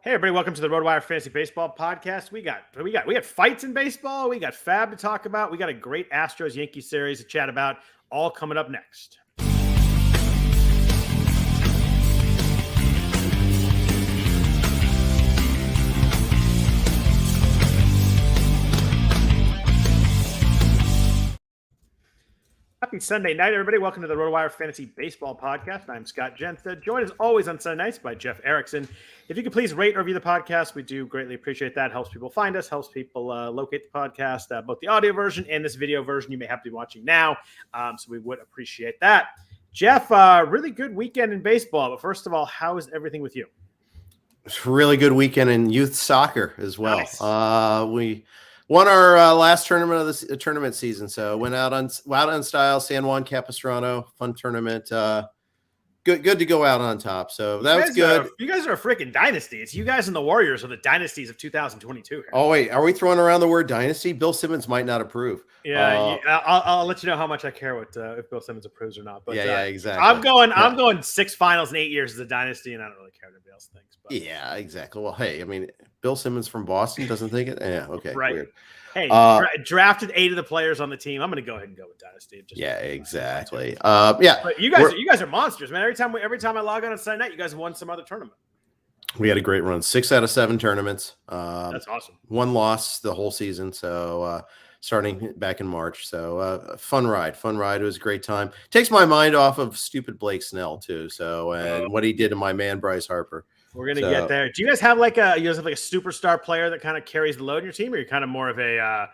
Hey everybody, welcome to the RotoWire Fantasy Baseball Podcast. We got fights in baseball, we got fab to talk about, we got a great Astros Yankees series to chat about, all coming up next. Happy Sunday night, everybody. Welcome to the RotoWire Fantasy Baseball Podcast. I'm Scott Jenstad, joined as always on Sunday nights by Jeff Erickson. If you could please rate or review the podcast, we do greatly appreciate that. Helps people find us, helps people locate the podcast, both the audio version and this video version you may have to be watching now. So we would appreciate that. Jeff, really good weekend in baseball. But first of all, how is everything with you? It's a really good weekend in youth soccer as well. Nice. We won our last tournament of the tournament season, so went out on style. San Juan Capistrano, fun tournament. Good to go out on top. So that was good. You guys are a freaking dynasty. It's you guys and the Warriors are the dynasties of 2022. Here. Oh wait, are we throwing around the word dynasty? Bill Simmons might not approve. Yeah, I'll let you know how much I care what if Bill Simmons approves or not. But exactly. I'm going 6 finals in 8 years as a dynasty, and I don't really care what anybody else thinks. But. Yeah, exactly. Well, hey, I mean, Bill Simmons from Boston doesn't think it. Yeah, okay, right. Weird. Hey, drafted 8 of the players on the team. I'm going to go ahead and go with dynasty. Exactly. But you guys are monsters, man. Every time I log on Sunday night, you guys won some other tournament. We had a great run. 6 out of 7 tournaments. That's awesome. 1 loss the whole season. So starting back in March. So fun ride. It was a great time. Takes my mind off of stupid Blake Snell too. So and what he did to my man Bryce Harper. We're gonna get there. Do you guys have like a superstar player that kind of carries the load in your team, or you're kind of more of a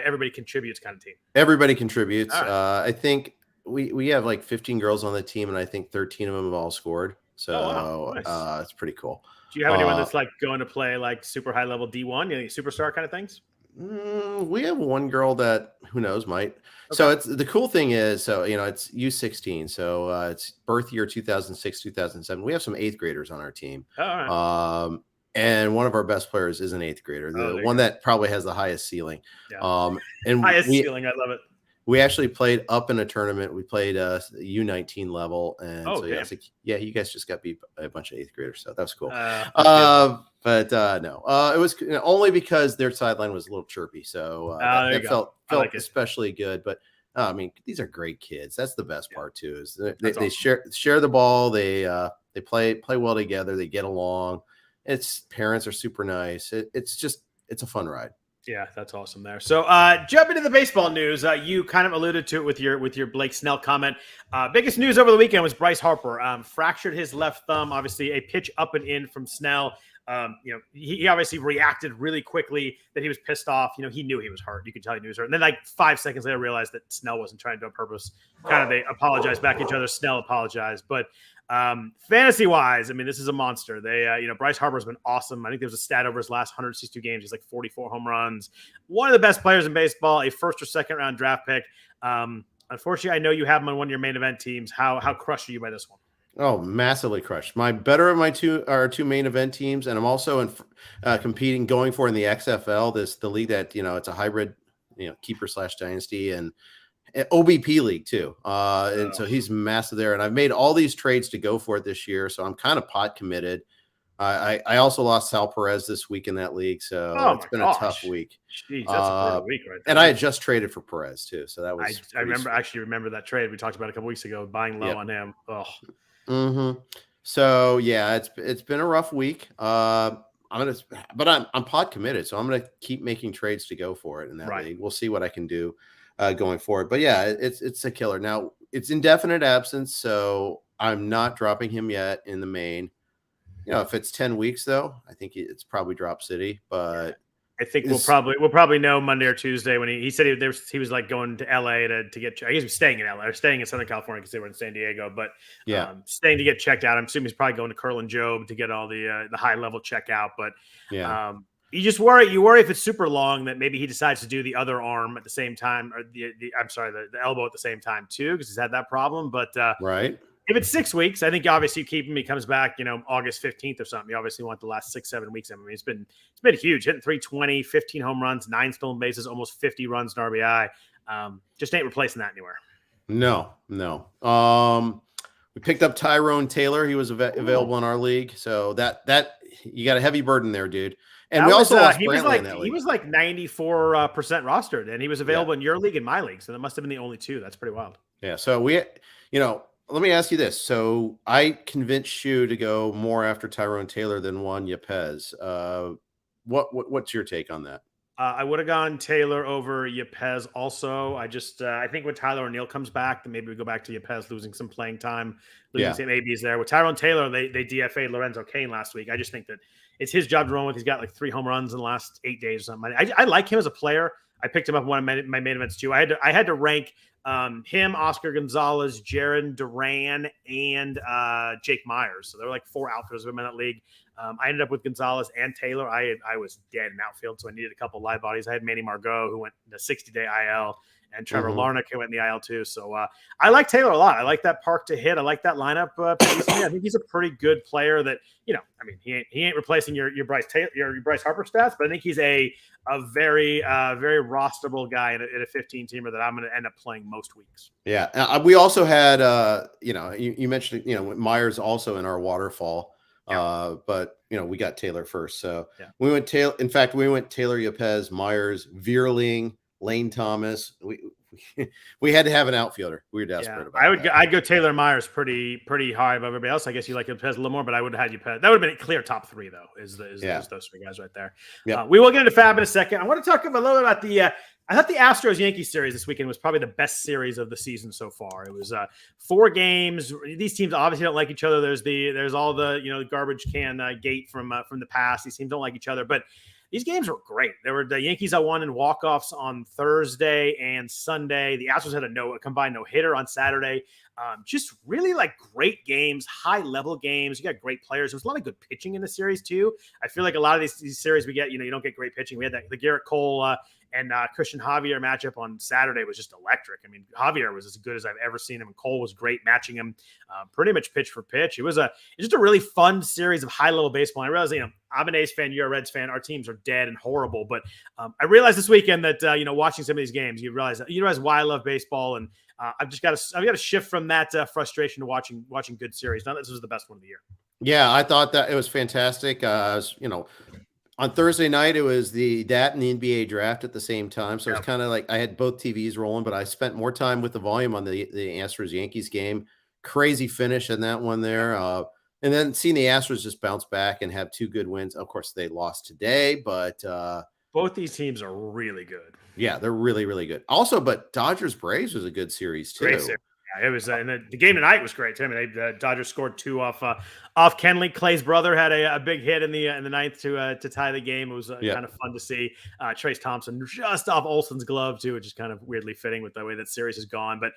everybody contributes kind of team? Everybody contributes. Right. I think we have like 15 girls on the team, and I think 13 of them have all scored. So nice. It's pretty cool. Do you have anyone that's like going to play like super high level D1, superstar kind of things? We have one girl that who knows might. Okay. So it's the cool thing is, it's U16. So it's birth year 2006, 2007. We have some 8th graders on our team. Oh, all right. And one of our best players is an 8th grader, the one that probably has the highest ceiling. Yeah. And highest ceiling. I love it. We actually played up in a tournament. We played U19 level, and you guys just got beat by a bunch of 8th graders, so that was cool. But no, it was only because their sideline was a little chirpy, so that felt like especially good. But I mean, these are great kids. That's the best part too. Is they awesome. share the ball. They play well together. They get along. Parents are super nice. It's a fun ride. Yeah, that's awesome there. So jump into the baseball news. You kind of alluded to it with your Blake Snell comment. Biggest news over the weekend was Bryce Harper fractured his left thumb. Obviously, a pitch up and in from Snell. He obviously reacted really quickly that he was pissed off. He knew he was hurt. You could tell he knew he was hurt. And then like 5 seconds later, realized that Snell wasn't trying to do it on purpose. They apologized back to each other. Snell apologized. But fantasy wise, I mean, this is a monster. They, Bryce Harper's been awesome. I think there was a stat over his last 162 games. He's like 44 home runs. One of the best players in baseball, a 1st or 2nd round draft pick. Unfortunately, I know you have him on one of your main event teams. How crushed are you by this one? Oh, massively crushed. My better of my two main event teams, and I'm also in competing, going for in the XFL, the league that it's a hybrid, keeper / dynasty and OBP league too. And so he's massive there. And I've made all these trades to go for it this year, so I'm kind of pot committed. I also lost Sal Perez this week in that league, so it's been a tough week. Jeez, that's a brutal week right there. And I had just traded for Perez too, so that was. I remember that trade we talked about a couple weeks ago, buying low on him. Oh. Mm-hmm. So yeah, it's been a rough week. I'm pod committed, so I'm gonna keep making trades to go for it in that league. We'll see what I can do going forward. But yeah, it's a killer. Now it's indefinite absence, so I'm not dropping him yet in the main. If it's 10 weeks though, I think it's probably drop city. But I think we'll probably know Monday or Tuesday when he said he was like going to LA to get. I guess he was staying in LA or staying in Southern California because they were in San Diego. But staying to get checked out. I'm assuming he's probably going to Curl and Job to get all the high level checkout. But you just worry. You worry if it's super long that maybe he decides to do the other arm at the same time, or the elbow at the same time too, because he's had that problem. But right. If it's 6 weeks, I think obviously you keep him. He comes back, August 15th or something. You obviously want the last 6-7 weeks. I mean, it's been huge, hitting 320, 15 home runs, 9 stolen bases, almost 50 runs in RBI. Just ain't replacing that anywhere. No. We picked up Tyrone Taylor. He was available in our league, so that you got a heavy burden there, dude. And that we also lost he was Brantley like in that league. He was like 94% rostered, and he was available in your league and my league. So that must have been the only two. That's pretty wild. Yeah. So let me ask you this. So I convinced you to go more after Tyrone Taylor than Juan Yepez. What's your take on that? I would have gone Taylor over Yepez also. I think when Tyler O'Neill comes back, then maybe we go back to Yepez losing some playing time, losing some ABs there. With Tyrone Taylor, they DFA'd Lorenzo Cain last week. I just think that it's his job to run with. He's got like 3 home runs in the last 8 days or something. I like him as a player. I picked him up in one of my main events too. I had to rank him, Oscar Gonzalez, Jaron Duran, and Jake Myers. So there were like 4 outfielders in that league. I ended up with Gonzalez and Taylor. I was dead in outfield, so I needed a couple live bodies. I had Manny Margot, who went the 60-day IL, and Trevor Larnach, who went in the IL too. So I like Taylor a lot. I like that park to hit. I like that lineup. I think he's a pretty good player. That he ain't replacing your Bryce Harper stats, but I think he's a very very rosterable guy in a 15 teamer that I'm going to end up playing most weeks. Yeah, we also had you mentioned Myers also in our waterfall. Yeah. But we got Taylor first, so we went Taylor. In fact, we went Taylor, Yepez, Myers, Veerling, Lane Thomas. We had to have an outfielder. We were desperate about that. I'd go Taylor and Myers pretty high above everybody else. I guess you like Yepez a little more, but I would have had Yepez. That would have been a clear top 3 though. Is those 3 guys right there? Yeah. We will get into Fab in a second. I want to talk a little bit about the. I thought the Astros-Yankees series this weekend was probably the best series of the season so far. It was 4 games. These teams obviously don't like each other. There's all the garbage can gate from the past. These teams don't like each other, but these games were great. There were the Yankees that won in walk-offs on Thursday and Sunday. The Astros had a combined no-hitter on Saturday. Just really like great games, high-level games. You got great players. There was a lot of good pitching in the series too. I feel like a lot of these series we get, you don't get great pitching. We had the Garrett Cole and Christian Javier matchup on Saturday was just electric. I mean, Javier was as good as I've ever seen him, and Cole was great matching him pretty much pitch for pitch. It was just a really fun series of high-level baseball. I realized, I'm an A's fan, you're a Reds fan. Our teams are dead and horrible, but I realized this weekend that watching some of these games, you realize why I love baseball, and I've got to shift from that frustration to watching good series. Now this was the best one of the year. Yeah, I thought that it was fantastic. On Thursday night, it was that and the NBA draft at the same time. So it's kind of like I had both TVs rolling, but I spent more time with the volume on the Astros Yankees game. Crazy finish in that one there. And then seeing the Astros just bounce back and have 2 good wins. Of course, they lost today, but both these teams are really good. Yeah, they're really, really good. Also, but Dodgers Braves was a good series too. Great series. Yeah, it was, and the game tonight was great too. I mean, the Dodgers scored 2 off Kenley. Clay's brother had a big hit in the ninth to tie the game. It was kind of fun to see. Trace Thompson just off Olsen's glove too, which is kind of weirdly fitting with the way that series has gone. But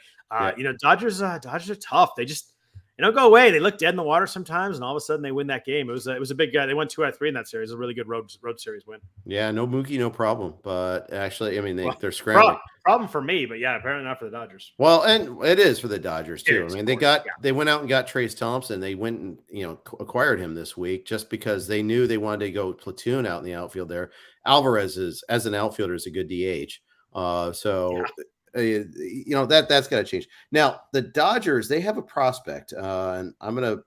Dodgers are tough. They just don't go away. They look dead in the water sometimes, and all of a sudden they win that game. It was a big guy. They won 2 out of 3 in that series. It was a really good road series win. Yeah, no Mookie, no problem. But actually, I mean, they're scrambling. Problem for me, but apparently not for the Dodgers. Well, and it is for the Dodgers too. I mean, they went out and got Trace Thompson. They went and acquired him this week just because they knew they wanted to go platoon out in the outfield there. Alvarez as an outfielder is a good DH. That's got to change. Now, the Dodgers, they have a prospect, and I want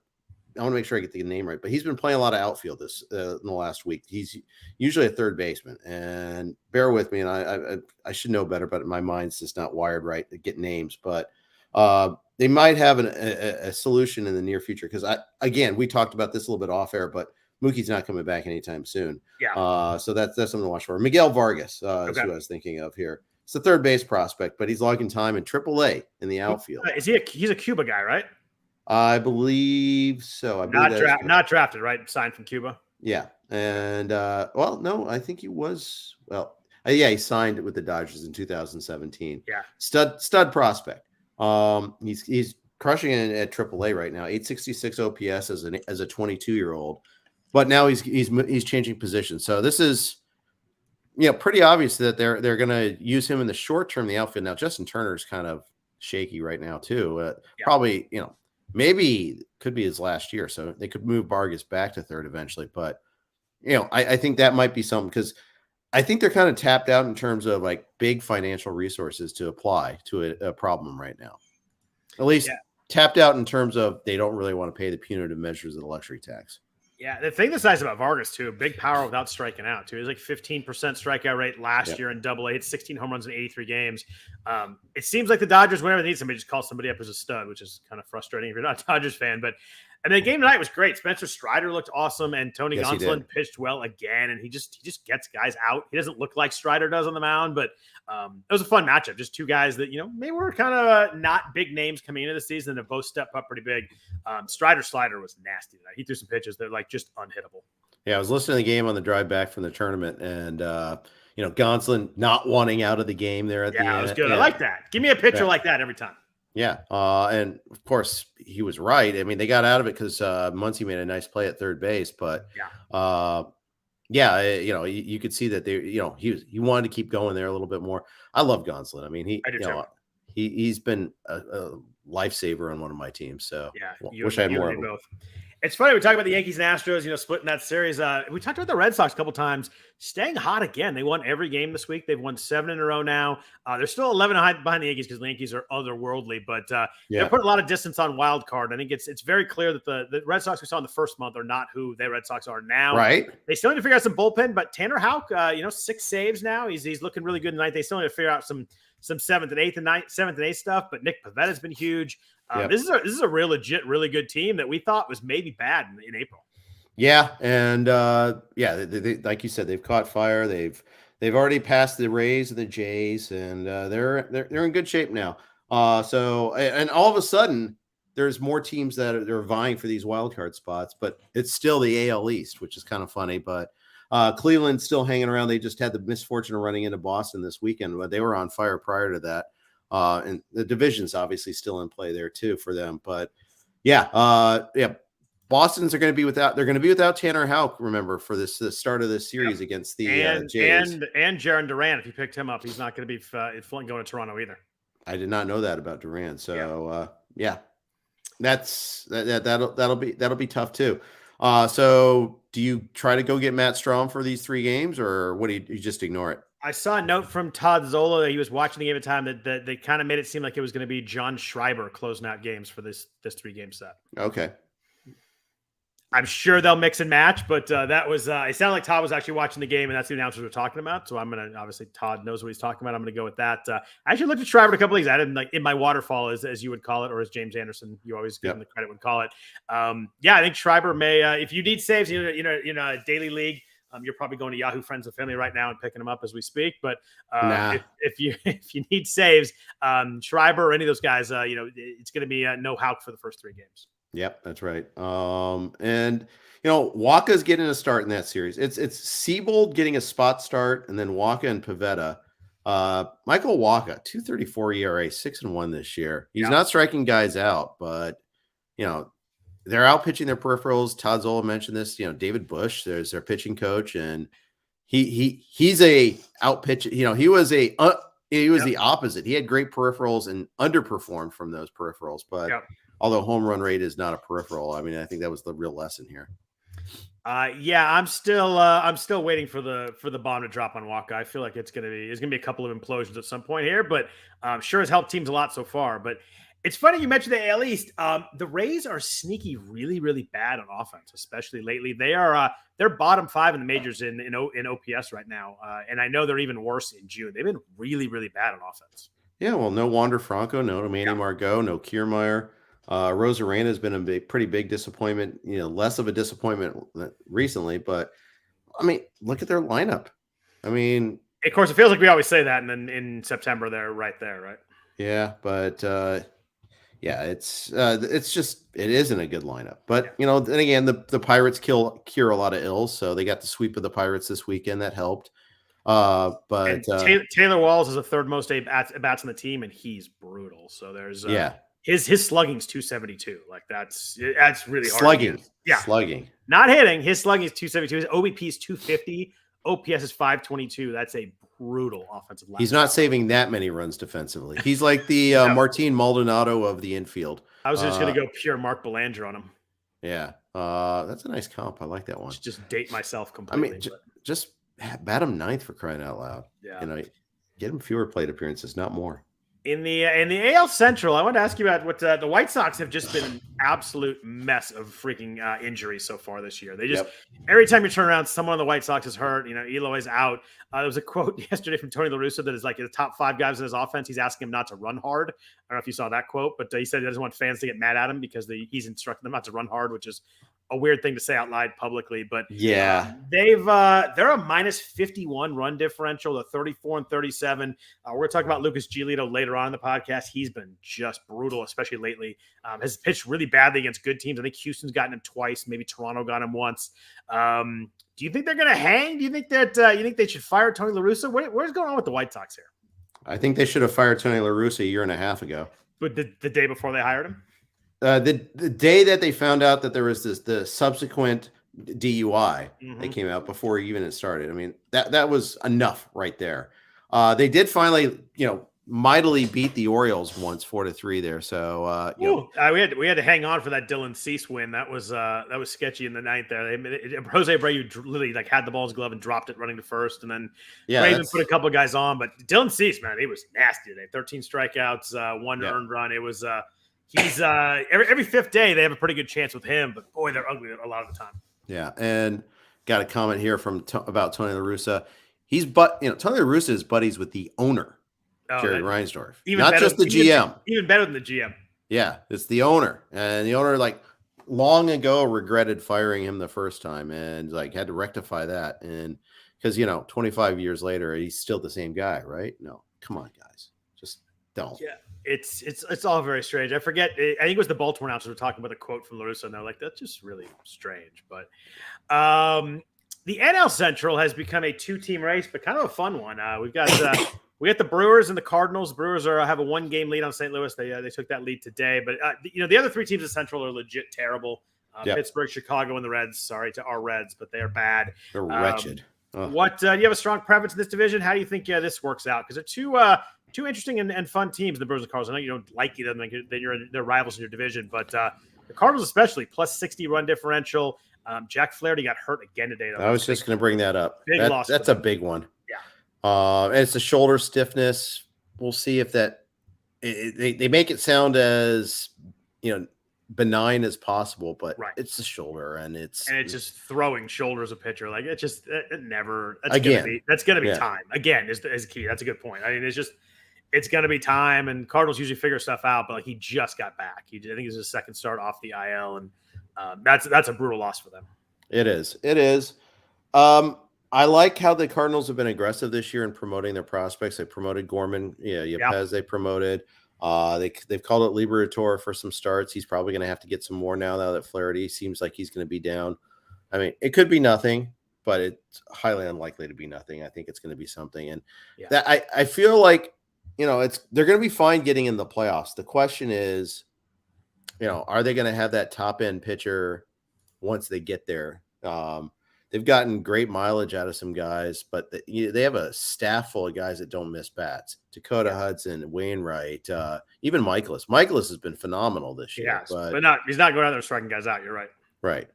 to make sure I get the name right, but he's been playing a lot of outfield this in the last week. He's usually a third baseman, and bear with me, and I should know better, but my mind's just not wired right to get names. But they might have a solution in the near future because we talked about this a little bit off air, but Mookie's not coming back anytime soon. Yeah. So that's something to watch for. Miguel Vargas is who I was thinking of here. It's the third base prospect, but he's logging time in AAA in the outfield. He's a Cuba guy, right? I believe so. Not drafted, right? Signed from Cuba. Yeah, and no, I think he was. Well, he signed with the Dodgers in 2017. Yeah, stud prospect. He's crushing it at AAA right now. 866 OPS as a 22-year-old, but now he's changing positions. So this is. Pretty obvious that they're going to use him in the short term, the outfield. Now, Justin Turner's kind of shaky right now, too. Probably, maybe could be his last year. So they could move Vargas back to third eventually. But, I think that might be something because I think they're kind of tapped out in terms of like big financial resources to apply to a problem right now. At least tapped out in terms of they don't really want to pay the punitive measures of the luxury tax. Yeah, the thing that's nice about Vargas too, big power without striking out too. He's like 15% strikeout rate last year in Double A. It's 16 home runs in 83 games. It seems like the Dodgers, whenever they need somebody, just call somebody up as a stud, which is kind of frustrating if you're not a Dodgers fan. But the game tonight was great. Spencer Strider looked awesome, and Tony Gonsolin pitched well again. And he just gets guys out. He doesn't look like Strider does on the mound, but it was a fun matchup. Just two guys that maybe were kind of not big names coming into the season, and have both stepped up pretty big. Strider slider was nasty tonight. He threw some pitches that are like just unhittable. Yeah, I was listening to the game on the drive back from the tournament, and Gonsolin not wanting out of the game there at the end. Yeah, it was good. I like that. Give me a pitcher like that every time. Yeah, and of course he was right. I mean, they got out of it because Muncy made a nice play at third base, but you could see that he wanted to keep going there a little bit more. I love Gonsolin. I mean, he's been a lifesaver on one of my teams. So wish I had more of them. Both. It's funny, we talk about the Yankees and Astros, splitting that series. We talked about the Red Sox a couple times, staying hot again. They won every game this week. They've won 7 in a row now. They're still 11 behind the Yankees because the Yankees are otherworldly, but they're putting a lot of distance on wild card. I think it's very clear that the Red Sox we saw in the first month are not who the Red Sox are now. Right. They still need to figure out some bullpen, but Tanner Houck, 6 saves now. He's looking really good tonight. They still need to figure out some 7th and 8th stuff, but Nick Pavetta's been huge. This is a real legit, really good team that we thought was maybe bad in April. Yeah, and they, like you said, they've caught fire. They've already passed the Rays and the Jays, and they're in good shape now. So all of a sudden, there's more teams that are vying for these wild card spots, but it's still the AL East, which is kind of funny. But Cleveland's still hanging around. They just had the misfortune of running into Boston this weekend, but they were on fire prior to that. And the division's obviously still in play there too for them. But Boston's are going to be without Tanner Houck, remember, for the start of this series against the Jays. And Jaron Duran, if you picked him up, he's not going to be going to Toronto either. I did not know that about Duran. So that'll be tough too. So do you try to go get Matt Strahm for these 3 games, or what do you just ignore it? I saw a note from Todd Zola that he was watching the game at the time that they kind of made it seem like it was going to be John Schreiber closing out games for this 3-game set. Okay. I'm sure they'll mix and match, but that was it sounded like Todd was actually watching the game, and that's the announcers were talking about. So I'm going to, obviously Todd knows what he's talking about. I'm going to go with that. I actually looked at Schreiber a couple of these. I didn't like in my waterfall, as you would call it, or as James Anderson, you always give him the credit, would call it. I think Schreiber may, if you need saves, in a daily league, you're probably going to Yahoo Friends and Family right now and picking them up as we speak. But if you need saves, Schreiber or any of those guys, it's going to be no Houck for the first 3 games. Yep, that's right. And Waka's getting a start in that series. It's Siebold getting a spot start, and then Waka and Pivetta. Michael Waka, 2.34 ERA, 6-1 this year. He's not striking guys out, but they're out pitching their peripherals. Todd Zola mentioned this. David Bush, there's their pitching coach, and he's a out pitch. He was the opposite. He had great peripherals and underperformed from those peripherals. But although home run rate is not a peripheral, I mean, I think that was the real lesson here. I'm still waiting for the bomb to drop on Waka. I feel like there's gonna be a couple of implosions at some point here, but sure has helped teams a lot so far. But it's funny you mentioned the AL East. The Rays are sneaky, really, really bad on offense, especially lately. They're bottom 5 in the majors in OPS right now, and I know they're even worse in June. They've been really, really bad on offense. Yeah, well, no Wander Franco, no Manny Margot, no Kiermaier. Rosarena has been a pretty big disappointment. Less of a disappointment recently, but I mean, look at their lineup. I mean, of course, it feels like we always say that, and then in September they're right there, right? Yeah, but it's just it isn't a good lineup. But then again, the Pirates cure a lot of ills, so they got the sweep of the Pirates this weekend that helped. But Taylor Walls is the 3rd most at bats on the team, and he's brutal. So there's his slugging's 272. Like that's really hard. Slugging, not hitting. His slugging is 272. His OBP is 250. OPS is 522. That's a brutal offensive line. He's not saving that many runs defensively. He's like the Martin Maldonado of the infield. I was just going to go pure Mark Belanger on him. Yeah, that's a nice comp. I like that one. Just date myself completely. I mean, just bat him 9th for crying out loud. Yeah, get him fewer plate appearances, not more. In the AL Central, I wanted to ask you about what the White Sox have just been an absolute mess of freaking injuries so far this year. They just every time you turn around, someone on the White Sox is hurt. Eloy is out. There was a quote yesterday from Tony La Russa that is like the top 5 guys in his offense. He's asking him not to run hard. I don't know if you saw that quote, but he said he doesn't want fans to get mad at him because he's instructing them not to run hard, which is a weird thing to say out loud publicly, but yeah, they're a minus 51 run differential. They're 34 and 37. We're going to talk about Lucas Giolito later on in the podcast. He's been just brutal, especially lately. Has pitched really badly against good teams. I think Houston's gotten him twice. Maybe Toronto got him once. Do you think they're going to hang? Do you think that you think they should fire Tony La Russa? What's going on with the White Sox here? I think they should have fired Tony La Russa a year and a half ago. But the day before they hired him? The day that they found out that there was the subsequent DUI that came out before even it started. I mean, that was enough right there. They did finally, mightily beat the Orioles once 4-3 there. So we had to hang on for that Dylan Cease win. That was sketchy in the ninth there. Jose Abreu literally had the ball in his glove and dropped it running to first, and then Raven put a couple of guys on. But Dylan Cease, man, he was nasty today. 13 strikeouts, 1 earned run. It was he's every fifth day they have a pretty good chance with him, but boy, they're ugly a lot of the time. Yeah, and got a comment here about Tony La Russa. Tony La Russa is buddies with the owner, Jerry Reinsdorf, not just the GM. Even better than the GM. Yeah, it's the owner, and the owner long ago regretted firing him the first time, and had to rectify that, and because 25 years later he's still the same guy, right? No, come on, guys, just don't. Yeah. It's all very strange. I forget. I think it was the Baltimore announcers were talking about a quote from La Russa, and they're like, "That's just really strange." But the NL Central has become a 2-team race, but kind of a fun one. We got the Brewers and the Cardinals. Brewers have a 1-game lead on St. Louis. They took that lead today, but the other 3 teams in Central are legit terrible. Pittsburgh, Chicago, and the Reds. Sorry to our Reds, but they are bad. They're wretched. What do you have a strong preference in this division? How do you think this works out? Because they're two interesting and fun teams, the Brewers and Cardinals. I know you don't like them; they're rivals in your division, but the Cardinals especially plus 60 run differential. Jack Flaherty got hurt again today. I was just going to bring that up. Big loss. That's a big one. Yeah, and it's the shoulder stiffness. We'll see if they make it sound as benign as possible, but it's the shoulder, and it's just throwing shoulder as a pitcher. It never. That's gonna be time again. Is key. That's a good point. I mean, it's going to be time, and Cardinals usually figure stuff out, but he just got back. I think it's his second start off the IL, and that's a brutal loss for them. It is. I like how the Cardinals have been aggressive this year in promoting their prospects. They promoted Gorman. Yepez they promoted. They've called it Liberatore for some starts. He's probably going to have to get some more now that Flaherty seems like he's going to be down. I mean, it could be nothing, but it's highly unlikely to be nothing. I think it's going to be something. And that I feel like, they're going to be fine getting in the playoffs. The question is, are they going to have that top end pitcher once they get there? They've gotten great mileage out of some guys, but they have a staff full of guys that don't miss bats. Dakota Hudson, Wainwright, even Michaelis. Michaelis has been phenomenal this year. Yes, but he's not going out there striking guys out. You're right. Right.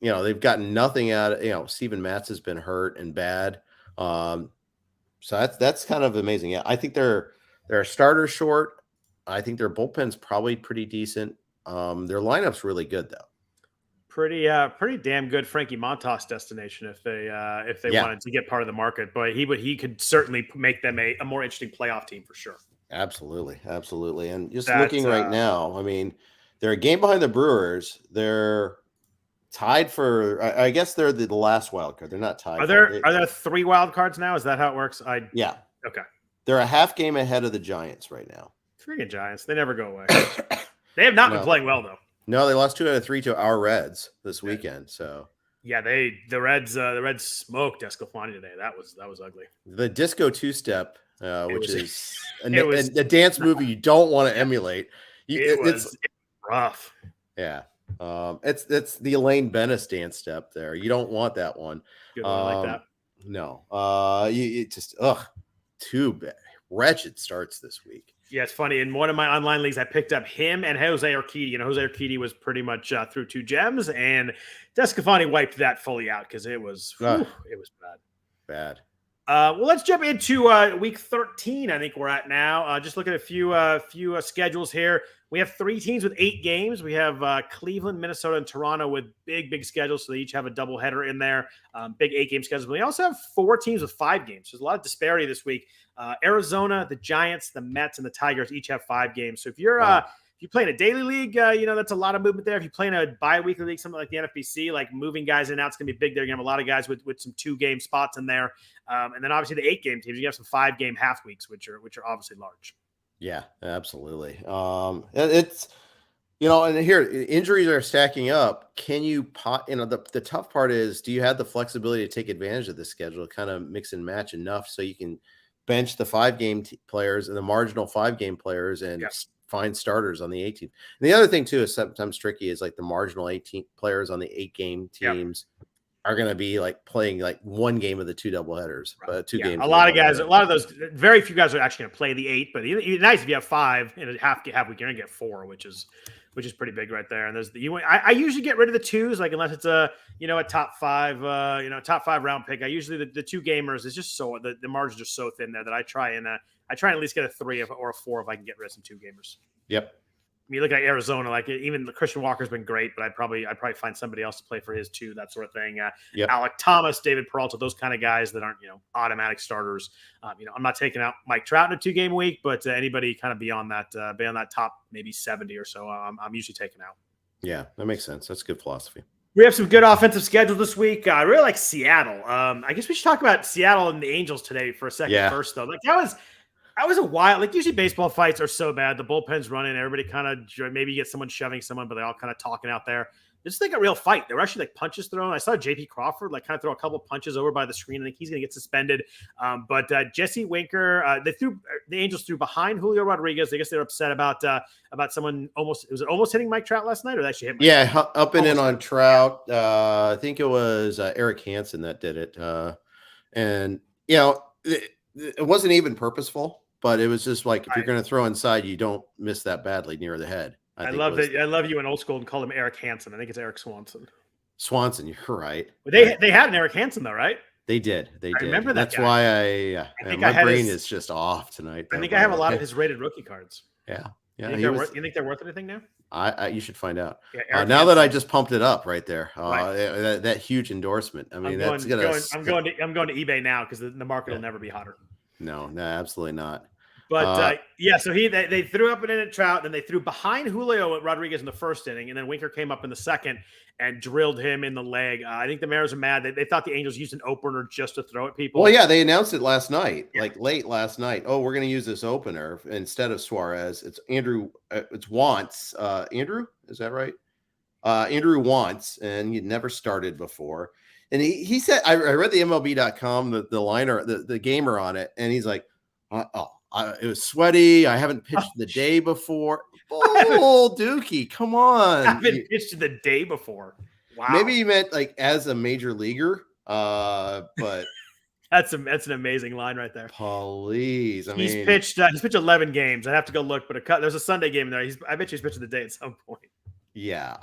They've gotten nothing out of, Steven Matz has been hurt and bad. So that's kind of amazing. Yeah, I think they're starters short. I think their bullpen's probably pretty decent. Their lineup's really good though. Pretty damn good Frankie Montas destination if they wanted to get part of the market, but he could certainly make them a more interesting playoff team for sure. Absolutely. And just looking right now, I mean, they're a game behind the Brewers. They're tied for, I guess they're the last wild card. They're not tied. Are there 3 wild cards now? Is that how it works? Yeah. Okay. They're a half game ahead of the Giants right now. Freaking Giants. They never go away. They have not been playing well though. No, they lost 2 out of 3 to our Reds this weekend. So yeah, the Reds smoked Esclafani today. That was ugly. The disco 2-step, which is a dance movie you don't want to emulate. It's rough. Yeah. It's the Elaine Bennis dance step there. You don't want that one. Good one like that. No. It just 2 bad, wretched starts this week. Yeah, it's funny. In one of my online leagues, I picked up him and Jose Urquidy. Jose Urquidy was pretty much through 2 gems, and Descafani wiped that fully out because it was bad. Well, let's jump into week 13. I think we're at now. Just look at a few schedules here. We have 3 teams with 8 games. We have Cleveland, Minnesota, and Toronto with big schedules. So they each have a doubleheader in there. Big 8-game schedules. We also have 4 teams with 5 games. There's a lot of disparity this week. Arizona, the Giants, the Mets, and the Tigers each have 5 games. So if you're if you play in a daily league, that's a lot of movement there. If you play in a bi-weekly league, something like the NFBC, like moving guys in and out, it's going to be big there. You're going to have a lot of guys with some 2-game spots in there. And then obviously the 8-game teams, you have some 5-game half weeks, which are obviously large. Yeah, absolutely. It's, and here injuries are stacking up. Can you the tough part is, do you have the flexibility to take advantage of this schedule, kind of mix and match enough so you can bench the 5-game players and the marginal 5-game players and find starters on the 18th. And the other thing too is sometimes tricky is like the marginal 18 players on the 8-game teams are going to be like playing like 1 game of the 2 doubleheaders, but 2 games. A lot of those, very few guys are actually going to play the 8, but it's nice if you have 5 in a half week, you're going to get 4, which is pretty big right there. And there's I usually get rid of the 2s, like unless it's a top 5, top 5 round pick. I usually the 2 gamers is just so the margins are so thin there that I try and at least get a 3 or a 4 if I can get rid of some 2 gamers. Yep. I mean, you look at Arizona, like even Christian Walker's been great, but I'd probably find somebody else to play for his 2, that sort of thing. Alec Thomas, David Peralta, those kind of guys that aren't, automatic starters. I'm not taking out Mike Trout in a 2-game week, but anybody kind of beyond that top maybe 70 or so, I'm usually taking out. Yeah, that makes sense. That's good philosophy. We have some good offensive schedules this week. I really like Seattle. I guess we should talk about Seattle and the Angels today for a second first, though. Like that was a while. Like usually baseball fights are so bad. The bullpen's running. Everybody kind of maybe you get someone shoving someone, but they're all kind of talking out there. This is like a real fight. There were actually like punches thrown. I saw JP Crawford like kind of throw a couple punches over by the screen. I think he's going to get suspended. But Jesse Winker, the Angels threw behind Julio Rodriguez. I guess they were upset about someone almost hitting Mike Trout last night, or that actually hit Mike Trout? Up and in on Trout. I think it was Eric Hansen that did it. And it wasn't even purposeful. But it was just like, if you're going to throw inside, you don't miss that badly near the head. I love that. I love you in old school and call him Eric Hansen. I think it's Eric Swanson. Swanson, you're right. But they had an Eric Hansen though, right? They did. I remember that. That's why my brain is just off tonight. I think I have a lot of his rated rookie cards. Yeah. You think they're worth anything now? You should find out. Yeah, now that I just pumped it up right there, that huge endorsement. I mean, I'm going to eBay now because the market will never be hotter. No, absolutely not. But so they threw up an inning at Trout, then they threw behind Julio Rodriguez in the first inning, and then Winker came up in the second and drilled him in the leg. I think the Mariners are mad. They thought the Angels used an opener just to throw at people. Well, yeah, they announced it last night, like late last night. Oh, we're going to use this opener instead of Suarez. It's Andrew. It's Wantz. Andrew, is that right? Andrew Wantz, and he'd never started before. And he said, I read the MLB.com, the liner, the gamer on it, and he's like, it was sweaty. I haven't pitched the day before. Oh, Dookie, come on. I haven't pitched the day before. Wow. Maybe you meant like as a major leaguer, but that's an amazing line right there. Please, he's pitched 11 games. I have to go look, but there's a Sunday game in there. I bet you he's pitching the day at some point. Yeah.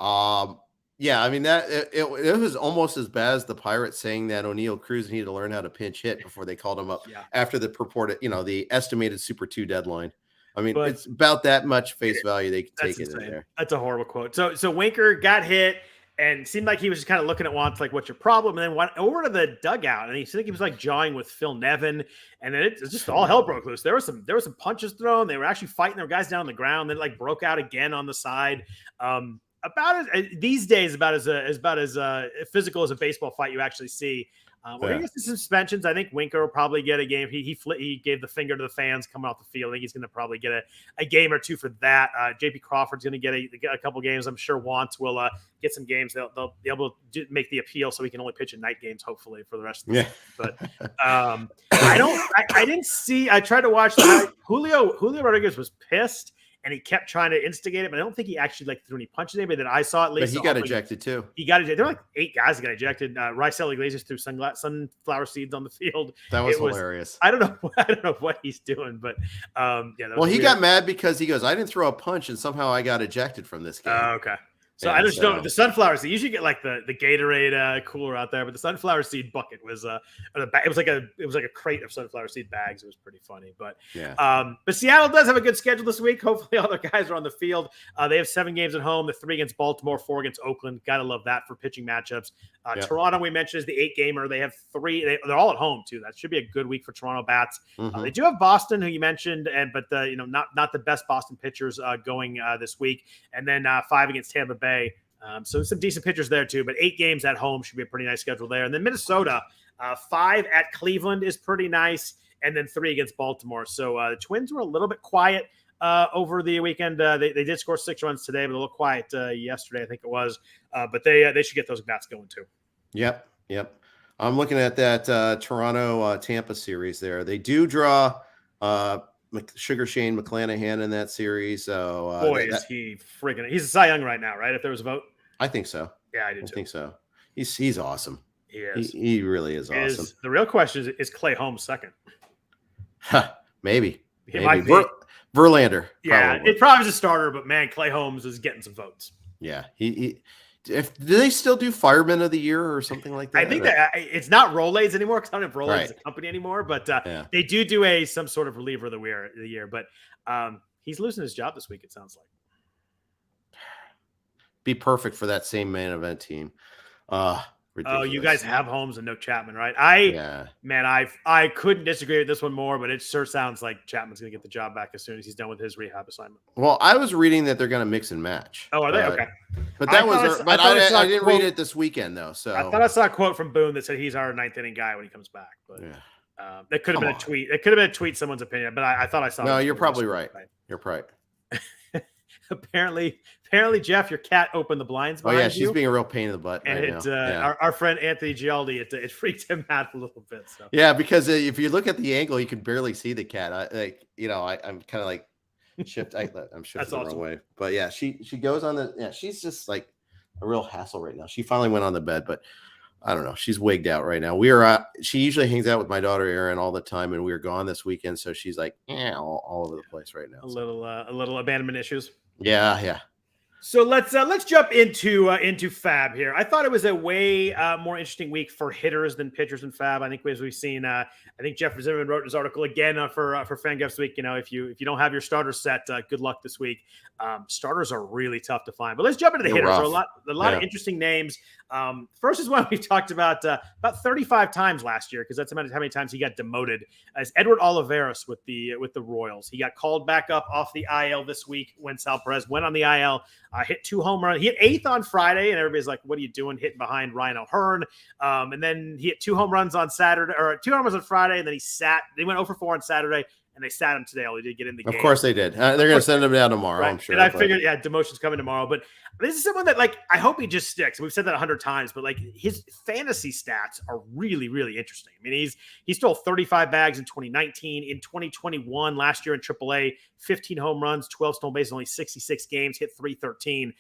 Yeah, I mean that it was almost as bad as the Pirates saying that O'Neal Cruz needed to learn how to pinch hit before they called him up after the purported, the estimated Super 2 deadline. I mean, it's about that much face value they can take it in there. That's a horrible quote. So Winker got hit and seemed like he was just kind of looking at Wantz like, "What's your problem?" And then went over to the dugout and he was like jawing with Phil Nevin, and then it's just all hell broke loose. There were some punches thrown. They were actually fighting. There were guys down on the ground. Then like broke out again on the side. These days, about as physical as a baseball fight you actually see. We're going to get some suspensions. I think Winker will probably get a game. He gave the finger to the fans coming off the field. I think he's going to probably get a game or 2 for that. JP Crawford's going to get a couple games. I'm sure Wantz will get some games. They'll be able to make the appeal so he can only pitch in night games, hopefully, for the rest of the season. But I didn't see. I tried to watch Julio Rodriguez was pissed. And he kept trying to instigate it, but I don't think he actually threw any punches. Anybody that I saw at least. But he got ejected too. He got ejected. There were like 8 guys that got ejected. Raisel Iglesias threw sunflower seeds on the field. That was hilarious. I don't know what he's doing, but he got mad because he goes, "I didn't throw a punch, and somehow I got ejected from this game." Okay. So I just don't. The sunflower seed. You usually get like the Gatorade cooler out there, but the sunflower seed bucket was it was like a crate of sunflower seed bags. It was pretty funny, but but Seattle does have a good schedule this week. Hopefully, all their guys are on the field. They have 7 games at home. The 3 against Baltimore, 4 against Oakland. Gotta love that for pitching matchups. Toronto, we mentioned, is the 8-gamer. They have 3. They're all at home too. That should be a good week for Toronto bats. They do have Boston, who you mentioned, but not the best Boston pitchers going this week. And then 5 against Tampa Bay. So some decent pitchers there too, but 8 games at home should be a pretty nice schedule there. And then Minnesota, 5 at Cleveland is pretty nice, and then 3 against Baltimore. So the Twins were a little bit quiet over the weekend. They did score 6 runs today, but a little quiet yesterday, I think it was. But they should get those bats going too. Yep. I'm looking at that Toronto Tampa series there. They do draw Sugar Shane McClanahan in that series. So is he friggin'? He's a Cy Young right now, right? If there was a vote, I think so. Yeah, I do too. I think so. He's awesome. He is. He really is awesome. The real question is Clay Holmes second? Maybe. Might be. Verlander. Yeah, probably. It probably is a starter, but man, Clay Holmes is getting some votes. Yeah, do they still do Fireman of the Year or something like that? I think that it's not Rolaids anymore because I don't have Rolaids as a company anymore. But they do some sort of reliever of the year. But he's losing his job this week. It sounds like. Be perfect for that same main event team. Ridiculous. Oh, you guys have Holmes and no Chapman, right? I couldn't disagree with this one more, but it sure sounds like Chapman's going to get the job back as soon as he's done with his rehab assignment. Well, I was reading that they're going to mix and match. Oh, are they? Okay. But I didn't read it this weekend though. So I thought I saw a quote from Boone that said he's our 9th inning guy when he comes back. But that could have been a tweet. It could have been a tweet, someone's opinion, but I thought I saw. No, you're probably right. You're right. Apparently, Jeff, your cat opened the blinds. Oh yeah, she's being a real pain in the butt. And our friend Anthony Gialdi, it freaked him out a little bit. So yeah, because if you look at the angle, you can barely see the cat. I'm kind of like shift. I'm shifting the wrong way. But yeah, she goes on the. Yeah, she's just like a real hassle right now. She finally went on the bed, but I don't know. She's wigged out right now. She usually hangs out with my daughter Erin all the time, and we were gone this weekend, so she's like all over the place right now. A little abandonment issues. Yeah. So let's jump into Fab here. I thought it was a way more interesting week for hitters than pitchers in Fab. I think as we've seen, I think Jeff Zimmerman wrote his article again for FanGuff this week. If you don't have your starter set, good luck this week. Starters are really tough to find. But let's jump into the hitters. There are a lot of interesting names. First is one we've talked about 35 times last year because that's how many times he got demoted. As Edward Olivares with the Royals, he got called back up off the IL this week when Sal Perez went on the IL. Hit 2 home runs. He hit 8th on Friday, and everybody's like, "What are you doing, hitting behind Ryan O'Hearn?" And then he hit 2 home runs on Saturday, or 2 home runs on Friday, and then he sat. They went 0 for 4 on Saturday. And they sat him today. All he did get in the game. Of course they did. They're going to send him down tomorrow, right. I'm sure. And I figured, demotion's coming tomorrow. But this is someone that, I hope he just sticks. We've said that 100 times, but, his fantasy stats are really, really interesting. I mean, he stole 35 bags in 2019. In 2021, last year in AAA, 15 home runs, 12 stolen bases, only 66 games, hit 313.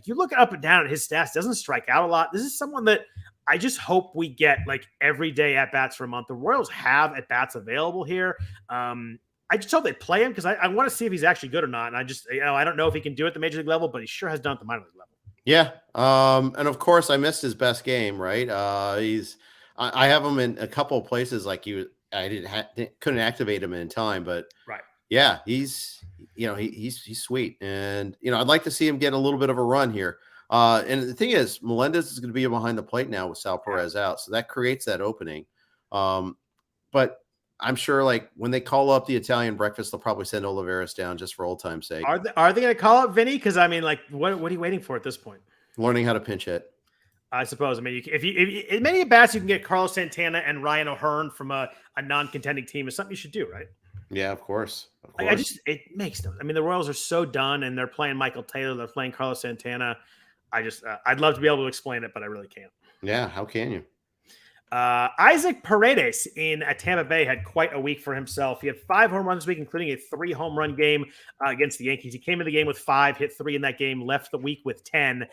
You look up and down at his stats, doesn't strike out a lot. This is someone that I just hope we get, every day at-bats for a month. The Royals have at-bats available here. I just hope they play him because I want to see if he's actually good or not. And I just, I don't know if he can do it at the major league level, but he sure has done it at the minor league level. Yeah. And of course I missed his best game, right? I have him in a couple of places couldn't activate him in time, but right. Yeah, he's sweet. And, I'd like to see him get a little bit of a run here. And the thing is, Melendez is going to be behind the plate now with Sal Perez out. So that creates that opening. But I'm sure when they call up the Italian breakfast, they'll probably send Olivares down just for old time's sake. Are they going to call up Vinny? Because what are you waiting for at this point? Learning how to pinch hit. I suppose. I mean, if many at bats you can get Carlos Santana and Ryan O'Hearn from a non-contending team is something you should do, right? Yeah, of course. It makes no. I mean, the Royals are so done, and they're playing Michael Taylor, they're playing Carlos Santana. I'd love to be able to explain it, but I really can't. Yeah, how can you? Isaac Paredes in Tampa Bay had quite a week for himself. He had 5 home runs this week, including a 3 home run game against the Yankees. He came in the game with 5, hit 3 in that game, left the week with 10.